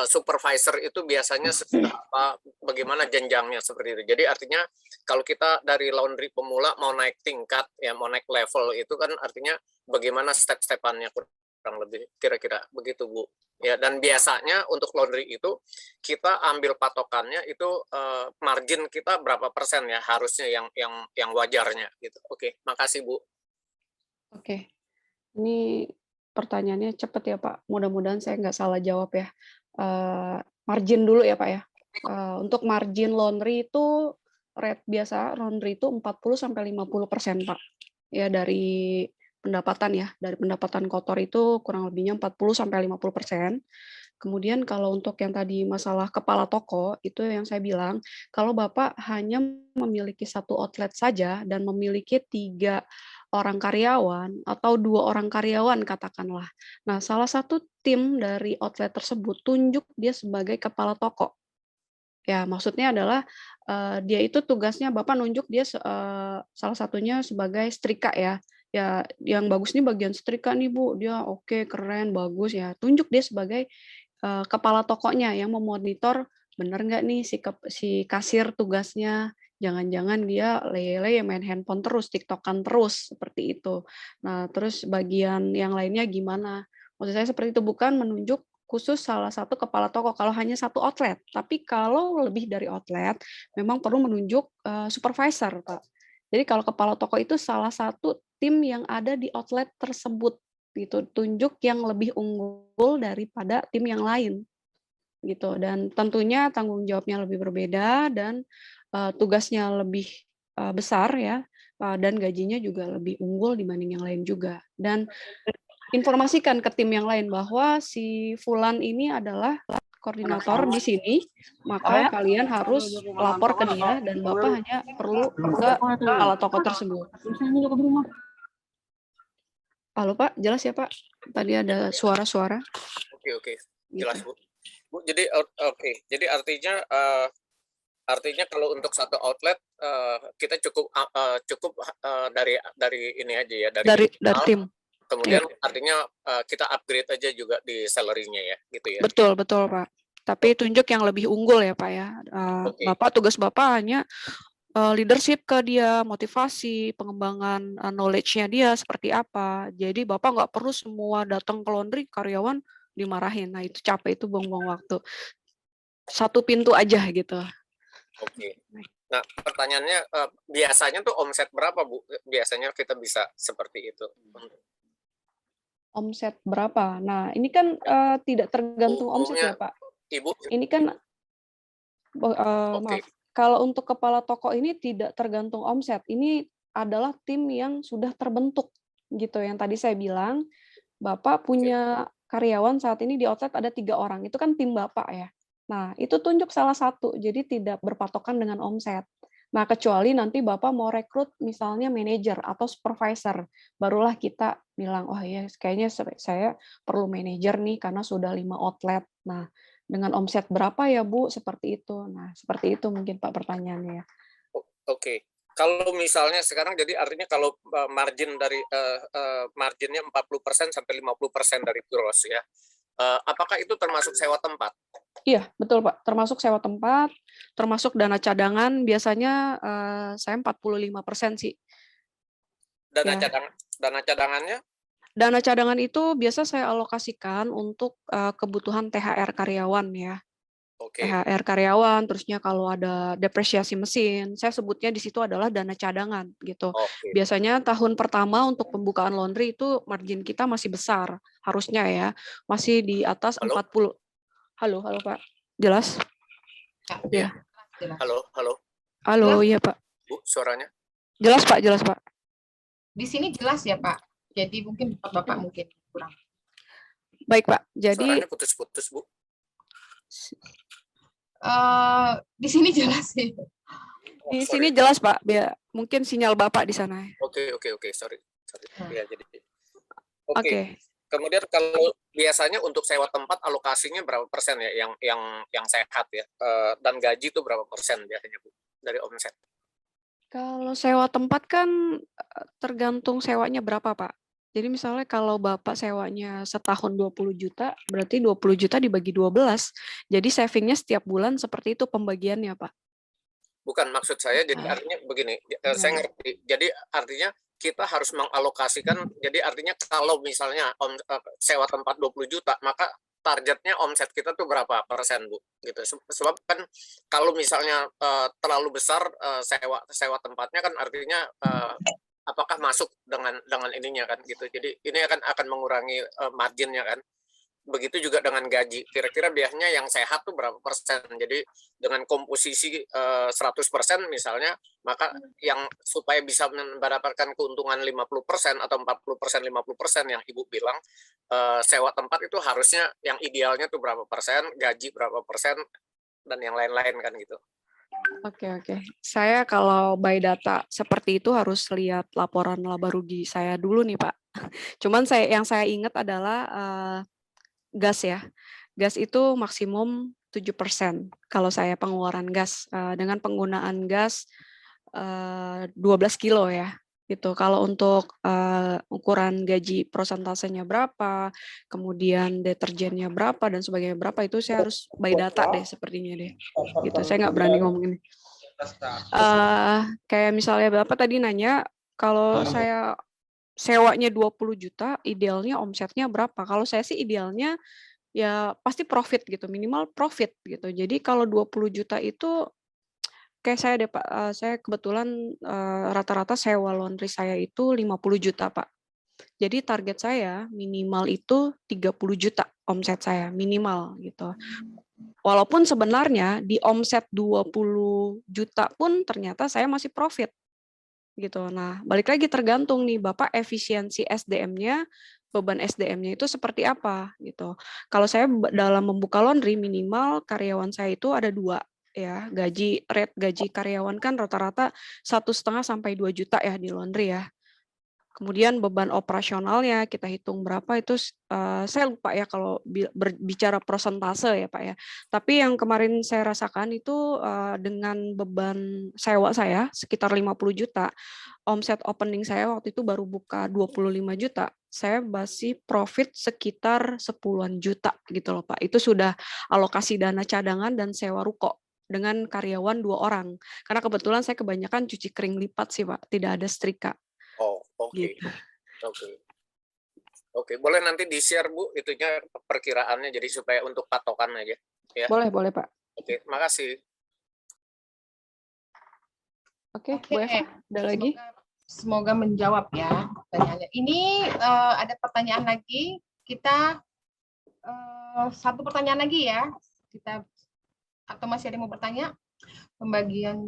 supervisor itu biasanya sesudah apa, bagaimana jenjangnya seperti itu. Jadi artinya kalau kita dari laundry pemula mau naik tingkat ya, mau naik level itu kan artinya bagaimana step-stepannya kurang lebih kira-kira begitu Bu. Ya, dan biasanya untuk laundry itu kita ambil patokannya itu margin kita berapa persen ya harusnya yang wajarnya gitu. Oke, makasih Bu. Oke. Ini pertanyaannya cepat ya Pak. Mudah-mudahan saya nggak salah jawab ya. Margin dulu ya Pak ya. Untuk margin laundry itu rate biasa laundry itu 40-50% Pak. Ya dari pendapatan ya. Dari pendapatan kotor itu kurang lebihnya 40-50%. Kemudian kalau untuk yang tadi masalah kepala toko, itu yang saya bilang, kalau Bapak hanya memiliki 1 outlet saja dan memiliki 3 orang karyawan atau 2 orang karyawan katakanlah. Nah, salah satu tim dari outlet tersebut tunjuk dia sebagai kepala toko. Ya, maksudnya adalah, dia itu tugasnya Bapak nunjuk dia salah satunya sebagai setrika ya. Ya, yang bagus nih bagian setrika nih Bu, dia oke, keren, bagus ya. Tunjuk dia sebagai, kepala tokonya yang memonitor, bener nggak nih si kasir tugasnya, jangan-jangan dia leyeh-leyeh main handphone terus, TikTok-an terus, seperti itu. Nah, terus bagian yang lainnya gimana? Maksud saya seperti itu, bukan menunjuk khusus salah satu kepala toko kalau hanya satu outlet. Tapi kalau lebih dari outlet, memang perlu menunjuk supervisor, Pak. Jadi kalau kepala toko itu salah satu tim yang ada di outlet tersebut, gitu. Tunjuk yang lebih unggul daripada tim yang lain, gitu. Dan tentunya tanggung jawabnya lebih berbeda dan tugasnya lebih besar ya, dan gajinya juga lebih unggul dibanding yang lain juga. Dan informasikan ke tim yang lain bahwa si Fulan ini adalah koordinator di sini, maka kalian harus lapor ke dia dan Bapak hanya perlu ke kepala toko tersebut. Halo Pak, jelas ya Pak? Tadi ada suara-suara. Oke, jelas Bu. Bu, jadi jadi artinya kalau untuk satu outlet kita cukup dari ini aja ya, dari tim. Kemudian artinya kita upgrade aja juga di salary-nya ya, gitu ya. Betul Pak. Tapi tunjuk yang lebih unggul ya Pak ya. Bapak tugas Bapak hanya leadership ke dia, motivasi, pengembangan knowledge-nya dia seperti apa. Jadi Bapak nggak perlu semua datang ke laundry karyawan dimarahin. Nah itu capek, itu buang-buang waktu. Satu pintu aja gitu. Oke. Nah pertanyaannya biasanya tuh omset berapa Bu? Biasanya kita bisa seperti itu. Omset berapa? Nah ini kan tidak tergantung omset ya Pak. Ibu. Ini kan maaf. Kalau untuk kepala toko ini tidak tergantung omset. Ini adalah tim yang sudah terbentuk gitu. Yang tadi saya bilang, Bapak punya karyawan saat ini di outlet ada 3 orang. Itu kan tim Bapak ya. Nah, itu tunjuk salah satu. Jadi tidak berpatokan dengan omset. Nah, kecuali nanti Bapak mau rekrut misalnya manajer atau supervisor. Barulah kita bilang, oh ya kayaknya saya perlu manajer nih karena sudah 5 outlet. Nah, dengan omset berapa ya Bu? Seperti itu. Nah, seperti itu mungkin Pak pertanyaannya ya. Oke. Kalau misalnya sekarang jadi artinya kalau margin dari marginnya 40% sampai 50% dari gross ya. Apakah itu termasuk sewa tempat? Iya, betul Pak. Termasuk sewa tempat, termasuk dana cadangan, biasanya saya 45% sih. Dana cadangannya? Dana cadangan itu biasa saya alokasikan untuk kebutuhan THR karyawan ya. THR karyawan, terusnya kalau ada depresiasi mesin, saya sebutnya di situ adalah dana cadangan gitu. Biasanya tahun pertama untuk pembukaan laundry itu margin kita masih besar, harusnya ya, masih di atas 40. Halo Pak, jelas? Ya. Halo, iya Pak. Bu, suaranya? Jelas Pak. Di sini jelas ya Pak. Jadi mungkin Bapak mungkin kurang. Baik Pak, jadi suaranya putus-putus Bu. Di sini jelas sih. Di sini jelas Pak, mungkin sinyal Bapak di sana. Oke, sorry. Ya, jadi. Oke. Kemudian kalau biasanya untuk sewa tempat alokasinya berapa persen ya yang sehat ya, dan gaji itu berapa persen biasanya Bu dari omset? Kalau sewa tempat kan tergantung sewanya berapa Pak. Jadi misalnya kalau Bapak sewanya setahun 20 juta, berarti 20 juta dibagi 12. Jadi savingnya setiap bulan seperti itu pembagiannya Pak. Bukan, maksud saya jadi artinya begini, saya ngerti. Jadi artinya kita harus mengalokasikan, jadi artinya kalau misalnya sewa tempat 20 juta, maka targetnya omset kita tuh berapa persen Bu? Gitu. Sebab kan kalau misalnya terlalu besar sewa tempatnya kan artinya apakah masuk dengan ininya kan gitu. Jadi ini akan mengurangi marginnya kan. Begitu juga dengan gaji. Kira-kira biasanya yang sehat tuh berapa persen? Jadi dengan komposisi 100% misalnya, maka yang supaya bisa mendapatkan keuntungan 50% atau 40%, 50% yang Ibu bilang, sewa tempat itu harusnya yang idealnya tuh berapa persen, gaji berapa persen, dan yang lain-lain kan gitu. Oke. Saya kalau by data seperti itu harus lihat laporan laba rugi saya dulu nih, Pak. Cuman yang saya ingat adalah gas ya. Gas itu maksimum 7% kalau saya pengeluaran gas dengan penggunaan gas 12 kilo ya. Gitu. Kalau untuk ukuran gaji prosentasenya berapa, kemudian deterjennya berapa dan sebagainya berapa, itu saya harus by data deh sepertinya deh. Gitu. Saya nggak berani ngomong ini. Kayak misalnya Bapak tadi nanya, kalau saya sewanya 20 juta, idealnya omsetnya berapa? Kalau saya sih idealnya ya pasti profit gitu, minimal profit gitu. Jadi kalau 20 juta itu kayak saya deh Pak, saya kebetulan rata-rata sewa laundry saya itu 50 juta Pak. Jadi target saya minimal itu 30 juta omset saya, minimal gitu. Walaupun sebenarnya di omset 20 juta pun ternyata saya masih profit gitu. Nah, balik lagi tergantung nih Bapak efisiensi SDM-nya, beban SDM-nya itu seperti apa gitu. Kalau saya dalam membuka laundry minimal karyawan saya itu ada 2 ya, rate gaji karyawan kan rata-rata 1,5 sampai 2 juta ya di laundry ya. Kemudian beban operasionalnya kita hitung berapa itu saya lupa ya kalau berbicara persentase ya Pak ya. Tapi yang kemarin saya rasakan itu dengan beban sewa saya sekitar 50 juta, omset opening saya waktu itu baru buka 25 juta, saya masih profit sekitar 10-an juta gitu loh Pak. Itu sudah alokasi dana cadangan dan sewa ruko dengan karyawan 2 orang. Karena kebetulan saya kebanyakan cuci kering lipat sih Pak, tidak ada setrika. Oh, oke. Gitu. Oke, boleh nanti di-share Bu itunya perkiraannya jadi supaya untuk patokan aja ya. Boleh Pak. Oke, makasih. Oke, Bu Eva, ada lagi? Semoga menjawab ya pertanyaannya. Ini ada pertanyaan lagi. Kita satu pertanyaan lagi ya. Atau masih ada yang mau bertanya? Pembagian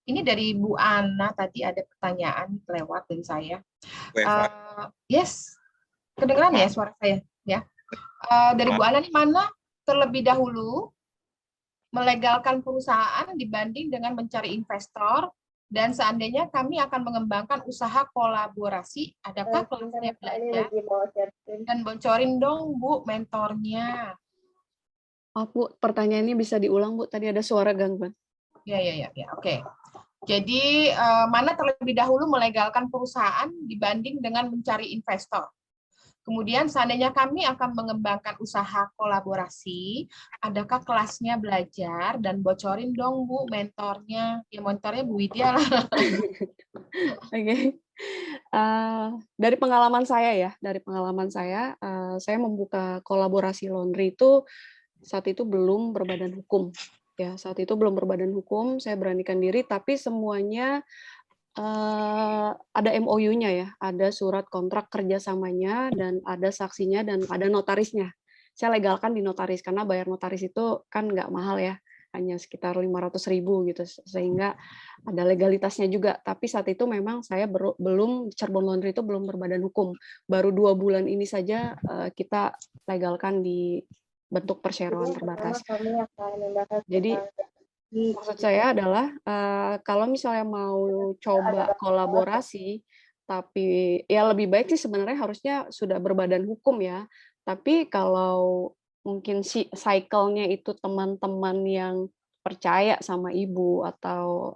ini dari Bu Ana tadi ada pertanyaan lewat dari saya. Yes, kedengeran ya suara saya ya. Dari Bu Ana nih, mana terlebih dahulu melegalkan perusahaan dibanding dengan mencari investor, dan seandainya kami akan mengembangkan usaha kolaborasi, adakah kelasnya belajar? Dan bocorin dong Bu mentornya. Oh Bu, pertanyaannya bisa diulang Bu, tadi ada suara gangguan. Ya, oke. Jadi mana terlebih dahulu melegalkan perusahaan dibanding dengan mencari investor. Kemudian seandainya kami akan mengembangkan usaha kolaborasi, adakah kelasnya belajar? Dan bocorin dong Bu mentornya. Ya mentornya Bu Widya lah. Oke. Dari pengalaman saya saya membuka kolaborasi laundry itu saat itu belum berbadan hukum. Ya, saat itu belum berbadan hukum, saya beranikan diri, tapi semuanya ada MOU-nya ya, ada surat kontrak kerjasamanya, dan ada saksinya, dan ada notarisnya. Saya legalkan di notaris, karena bayar notaris itu kan nggak mahal ya, hanya sekitar 500.000 gitu, sehingga ada legalitasnya juga. Tapi saat itu memang saya belum, Cirebon Laundry itu belum berbadan hukum. Baru 2 bulan ini saja kita legalkan di bentuk perseroan terbatas. Jadi maksud saya adalah kalau misalnya mau coba kolaborasi, tapi ya lebih baik sih sebenarnya harusnya sudah berbadan hukum ya. Tapi kalau mungkin cycle-nya itu teman-teman yang percaya sama ibu atau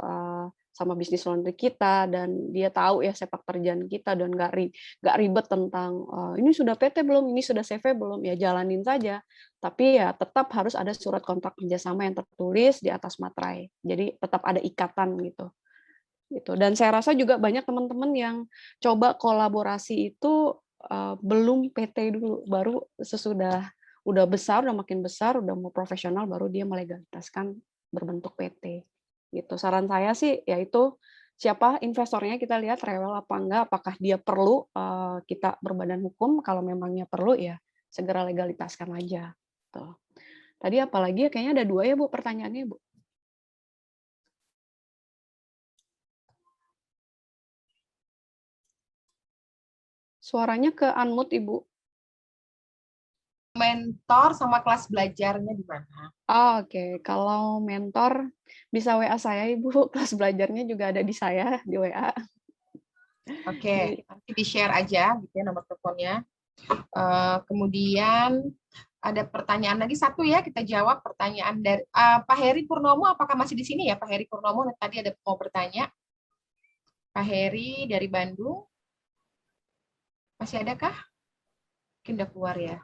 sama bisnis laundry kita, dan dia tahu ya sepak terjang kita, dan nggak ribet tentang ini sudah PT belum, ini sudah CV belum, ya jalanin saja. Tapi ya tetap harus ada surat kontrak kerjasama yang tertulis di atas materai. Jadi tetap ada ikatan gitu. Dan saya rasa juga banyak teman-teman yang coba kolaborasi itu belum PT dulu, baru sesudah udah besar, udah makin besar, udah mau profesional, baru dia melegalitaskan berbentuk PT. Gitu. Saran saya sih yaitu siapa investornya, kita lihat rewel apa enggak, apakah dia perlu kita berbadan hukum, kalau memangnya perlu ya segera legalitaskan aja. Tuh. Tadi apalagi ya, kayaknya ada 2 ya Bu pertanyaannya Bu. Suaranya ke unmute Ibu. mentor sama kelas belajarnya di mana? Oke. Kalau mentor bisa WA saya, Ibu. Kelas belajarnya juga ada di saya, di WA. Oke, nanti di-share aja gitu ya nomor teleponnya. Kemudian ada pertanyaan lagi satu ya, kita jawab pertanyaan dari Pak Heri Purnomo, apakah masih di sini ya Pak Heri Purnomo? Tadi ada mau bertanya. Pak Heri dari Bandung. Masih adakah? Mungkin udah keluar ya.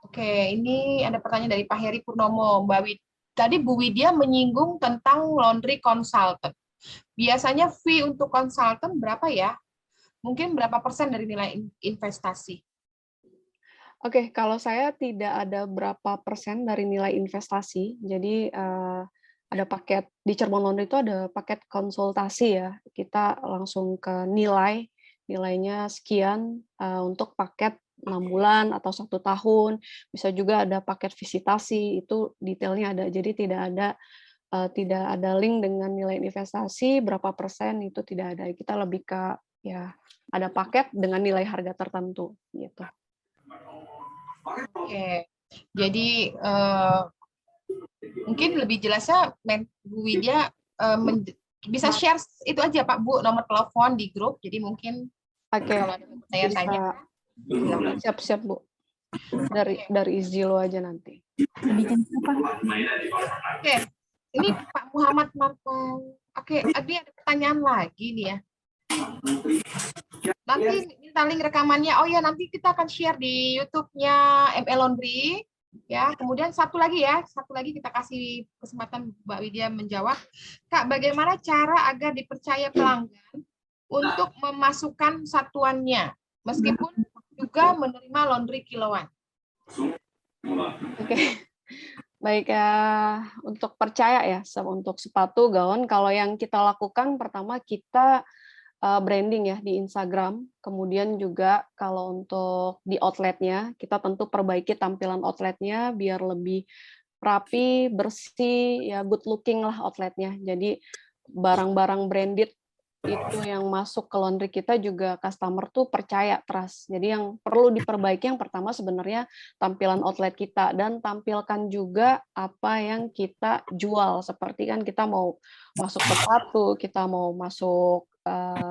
Oke, ini ada pertanyaan dari Pak Heri Purnomo. Tadi Bu Widya menyinggung tentang laundry consultant. Biasanya fee untuk konsultan berapa ya? Mungkin berapa persen dari nilai investasi? Oke, kalau saya tidak ada berapa persen dari nilai investasi. Jadi ada paket di Cirebon Laundry itu ada paket konsultasi ya. Kita langsung ke nilainya sekian untuk paket 6 bulan atau 1 tahun. Bisa juga ada paket visitasi, itu detailnya ada. Jadi tidak ada link dengan nilai investasi berapa persen, itu tidak ada. Kita lebih ke ya ada paket dengan nilai harga tertentu gitu. Oke, jadi mungkin lebih jelasnya Bu Widya bisa share itu aja Pak Bu, nomor telepon di grup. Jadi mungkin kalau ada tanya-tanya. Siap-siap Bu. Dari Izilo aja nanti. Oke, ini Pak Muhammad Marco. Oke, ada pertanyaan lagi nih ya. Nanti minta link rekamannya. Oh ya, nanti kita akan share di YouTube-nya ML Laundry. Ya, kemudian satu lagi kita kasih kesempatan Mbak Widya menjawab. Kak, bagaimana cara agar dipercaya pelanggan untuk memasukkan satuannya, meskipun juga menerima laundry kiloan? Oke. Baik, untuk percaya ya, untuk sepatu, gaun, kalau yang kita lakukan pertama kita branding ya di Instagram, kemudian juga kalau untuk di outletnya, kita tentu perbaiki tampilan outletnya biar lebih rapi, bersih, ya good looking lah outletnya. Jadi barang-barang branded itu yang masuk ke laundry kita juga customer tuh percaya, trust. Jadi yang perlu diperbaiki yang pertama sebenarnya tampilan outlet kita, dan tampilkan juga apa yang kita jual. Seperti kan kita mau masuk sepatu, kita mau masuk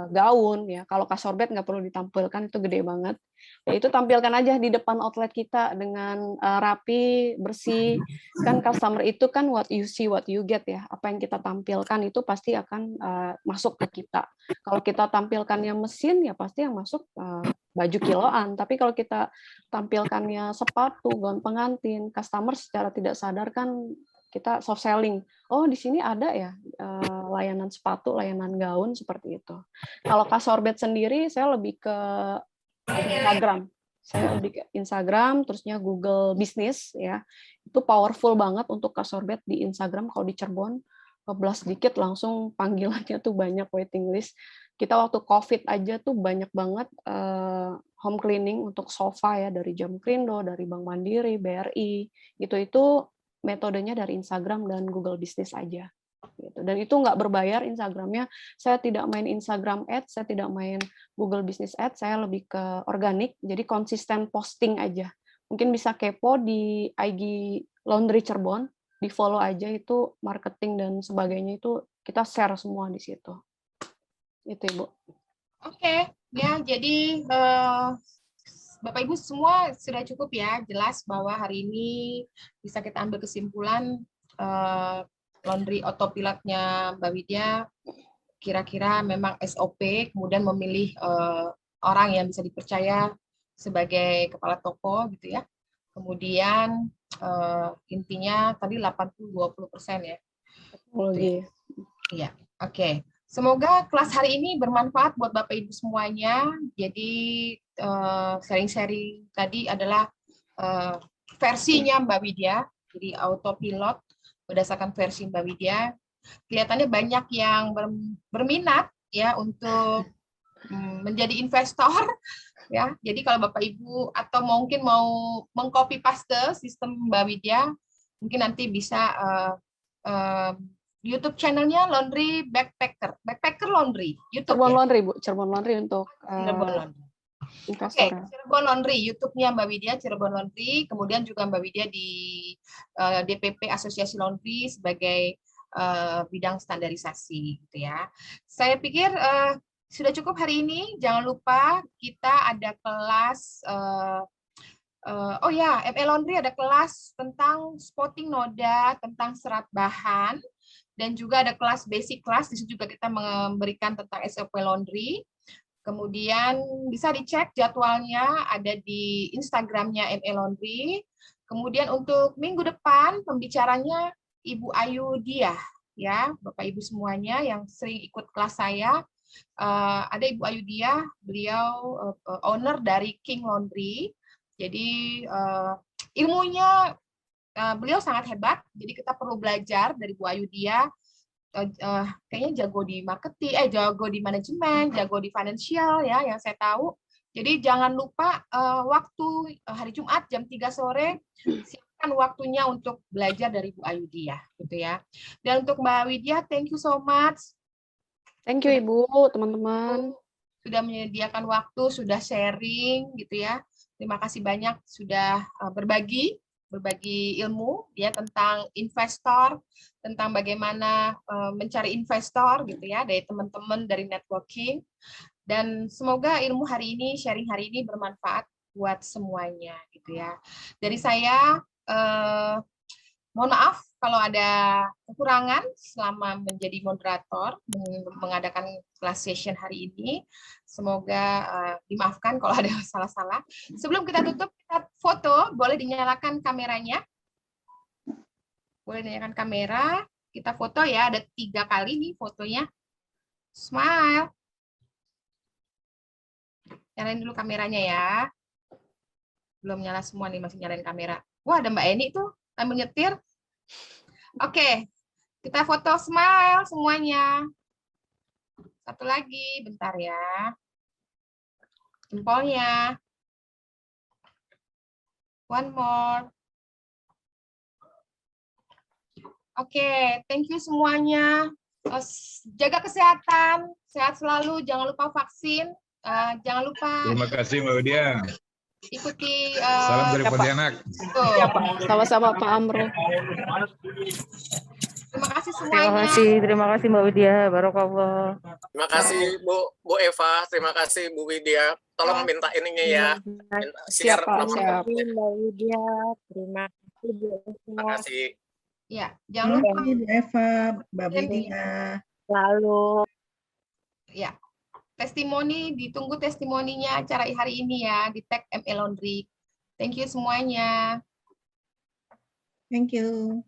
gaun, ya kalau kasorbet nggak perlu ditampilkan, itu gede banget. Ya itu tampilkan aja di depan outlet kita dengan rapi, bersih. Kan customer itu kan what you see, what you get ya. Apa yang kita tampilkan itu pasti akan masuk ke kita. Kalau kita tampilkannya mesin, ya pasti yang masuk baju kiloan. Tapi kalau kita tampilkannya sepatu, gaun pengantin, customer secara tidak sadar kan kita soft selling. Oh, di sini ada ya layanan sepatu, layanan gaun, seperti itu. Kalau kasorbet sendiri, saya lebih ke Instagram. Saya lebih ke Instagram, terusnya Google Business ya. Itu powerful banget untuk kasorbet di Instagram. Kalau di Cirebon, keblas dikit langsung panggilannya tuh banyak, waiting list. Kita waktu COVID aja tuh banyak banget home cleaning untuk sofa ya, dari Jamkrindo, dari Bank Mandiri, BRI, itu metodenya dari Instagram dan Google Business aja. Gitu. Dan itu nggak berbayar Instagramnya. Saya tidak main Instagram Ads, saya tidak main Google Business Ads, saya lebih ke organik, jadi konsisten posting aja. Mungkin bisa kepo di IG Laundry Cirebon, di follow aja, itu marketing dan sebagainya itu kita share semua di situ. Itu Ibu. Oke, ya jadi Bapak Ibu semua sudah cukup ya, jelas bahwa hari ini bisa kita ambil kesimpulan laundry autopilotnya Mbak Widya kira-kira memang SOP, kemudian memilih orang yang bisa dipercaya sebagai kepala toko gitu ya. Kemudian intinya tadi 80-20% ya. Teknologi. Iya, oke. Semoga kelas hari ini bermanfaat buat Bapak Ibu semuanya. Jadi sharing-sharing tadi adalah versinya Mbak Widya, jadi autopilot berdasarkan versi Mbak Widya. Kelihatannya banyak yang berminat ya untuk menjadi investor ya. Jadi kalau Bapak Ibu atau mungkin mau mengcopy paste sistem Mbak Widya, mungkin nanti bisa YouTube channelnya Laundry Backpacker Laundry. YouTube Cirebon ya? Laundry Bu, Cirebon Laundry untuk Cirebon Laundry. investornya. Cirebon Laundry, YouTube-nya Mbak Widya Cirebon Laundry, kemudian juga Mbak Widya di DPP Asosiasi Laundry sebagai bidang standarisasi gitu ya. Saya pikir sudah cukup hari ini. Jangan lupa kita ada kelas oh ya, ME Laundry ada kelas tentang spotting noda, tentang serat bahan, dan juga ada kelas basic class. Di situ juga kita memberikan tentang SOP Laundry. Kemudian bisa dicek jadwalnya ada di Instagramnya ME Laundry. Kemudian untuk minggu depan pembicaranya Ibu Ayu Diah, ya Bapak Ibu semuanya yang sering ikut kelas saya. Ada Ibu Ayu Diah, beliau owner dari King Laundry. Jadi ilmunya beliau sangat hebat. Jadi kita perlu belajar dari Bu Ayu Diah. Kayaknya jago di marketing, jago di manajemen, jago di financial ya yang saya tahu. Jadi jangan lupa waktu hari Jumat jam 3 sore siapkan waktunya untuk belajar dari Bu Ayu Diah gitu ya. Dan untuk Mbak Widya, thank you so much. Thank you Ibu, teman-teman. Sudah menyediakan waktu, sudah sharing gitu ya. Terima kasih banyak sudah berbagi ilmu ya tentang investor, tentang bagaimana mencari investor gitu ya dari teman-teman dari networking. Dan semoga ilmu hari ini, sharing hari ini bermanfaat buat semuanya gitu ya. Dari saya mohon maaf kalau ada kekurangan selama menjadi moderator mengadakan kelas session hari ini. Semoga dimaafkan kalau ada salah-salah. Sebelum kita tutup, kita foto. Boleh dinyalakan kameranya? Boleh dinyalakan kamera. Kita foto ya. Ada 3 kali nih fotonya. Smile. Nyalain dulu kameranya ya. Belum nyala semua nih, masih nyalain kamera. Wah, ada Mbak Eni tuh sambil nyetir. Oke, kita foto smile semuanya. Satu lagi, bentar ya. Jempolnya. One more. Oke, thank you semuanya. Jaga kesehatan, sehat selalu, jangan lupa vaksin. Jangan lupa. Terima kasih Mbak Widya. Ikuti. Salam dari Pontianak. Sama-sama Pak Amro. Terima kasih semuanya. Terima kasih Mbak Widya, Barokallah. Terima kasih Bu Eva, terima kasih Bu Widya. Tolong minta ininya ya, share nomor. Mbak Widya, terima kasih Bu Eva. Terima kasih. Ya, jangan lupa. Bu Eva, Mbak Widya. Lalu. Ya. Testimoni, ditunggu testimoninya acara hari ini ya, di tag ME Laundry. Thank you semuanya. Thank you.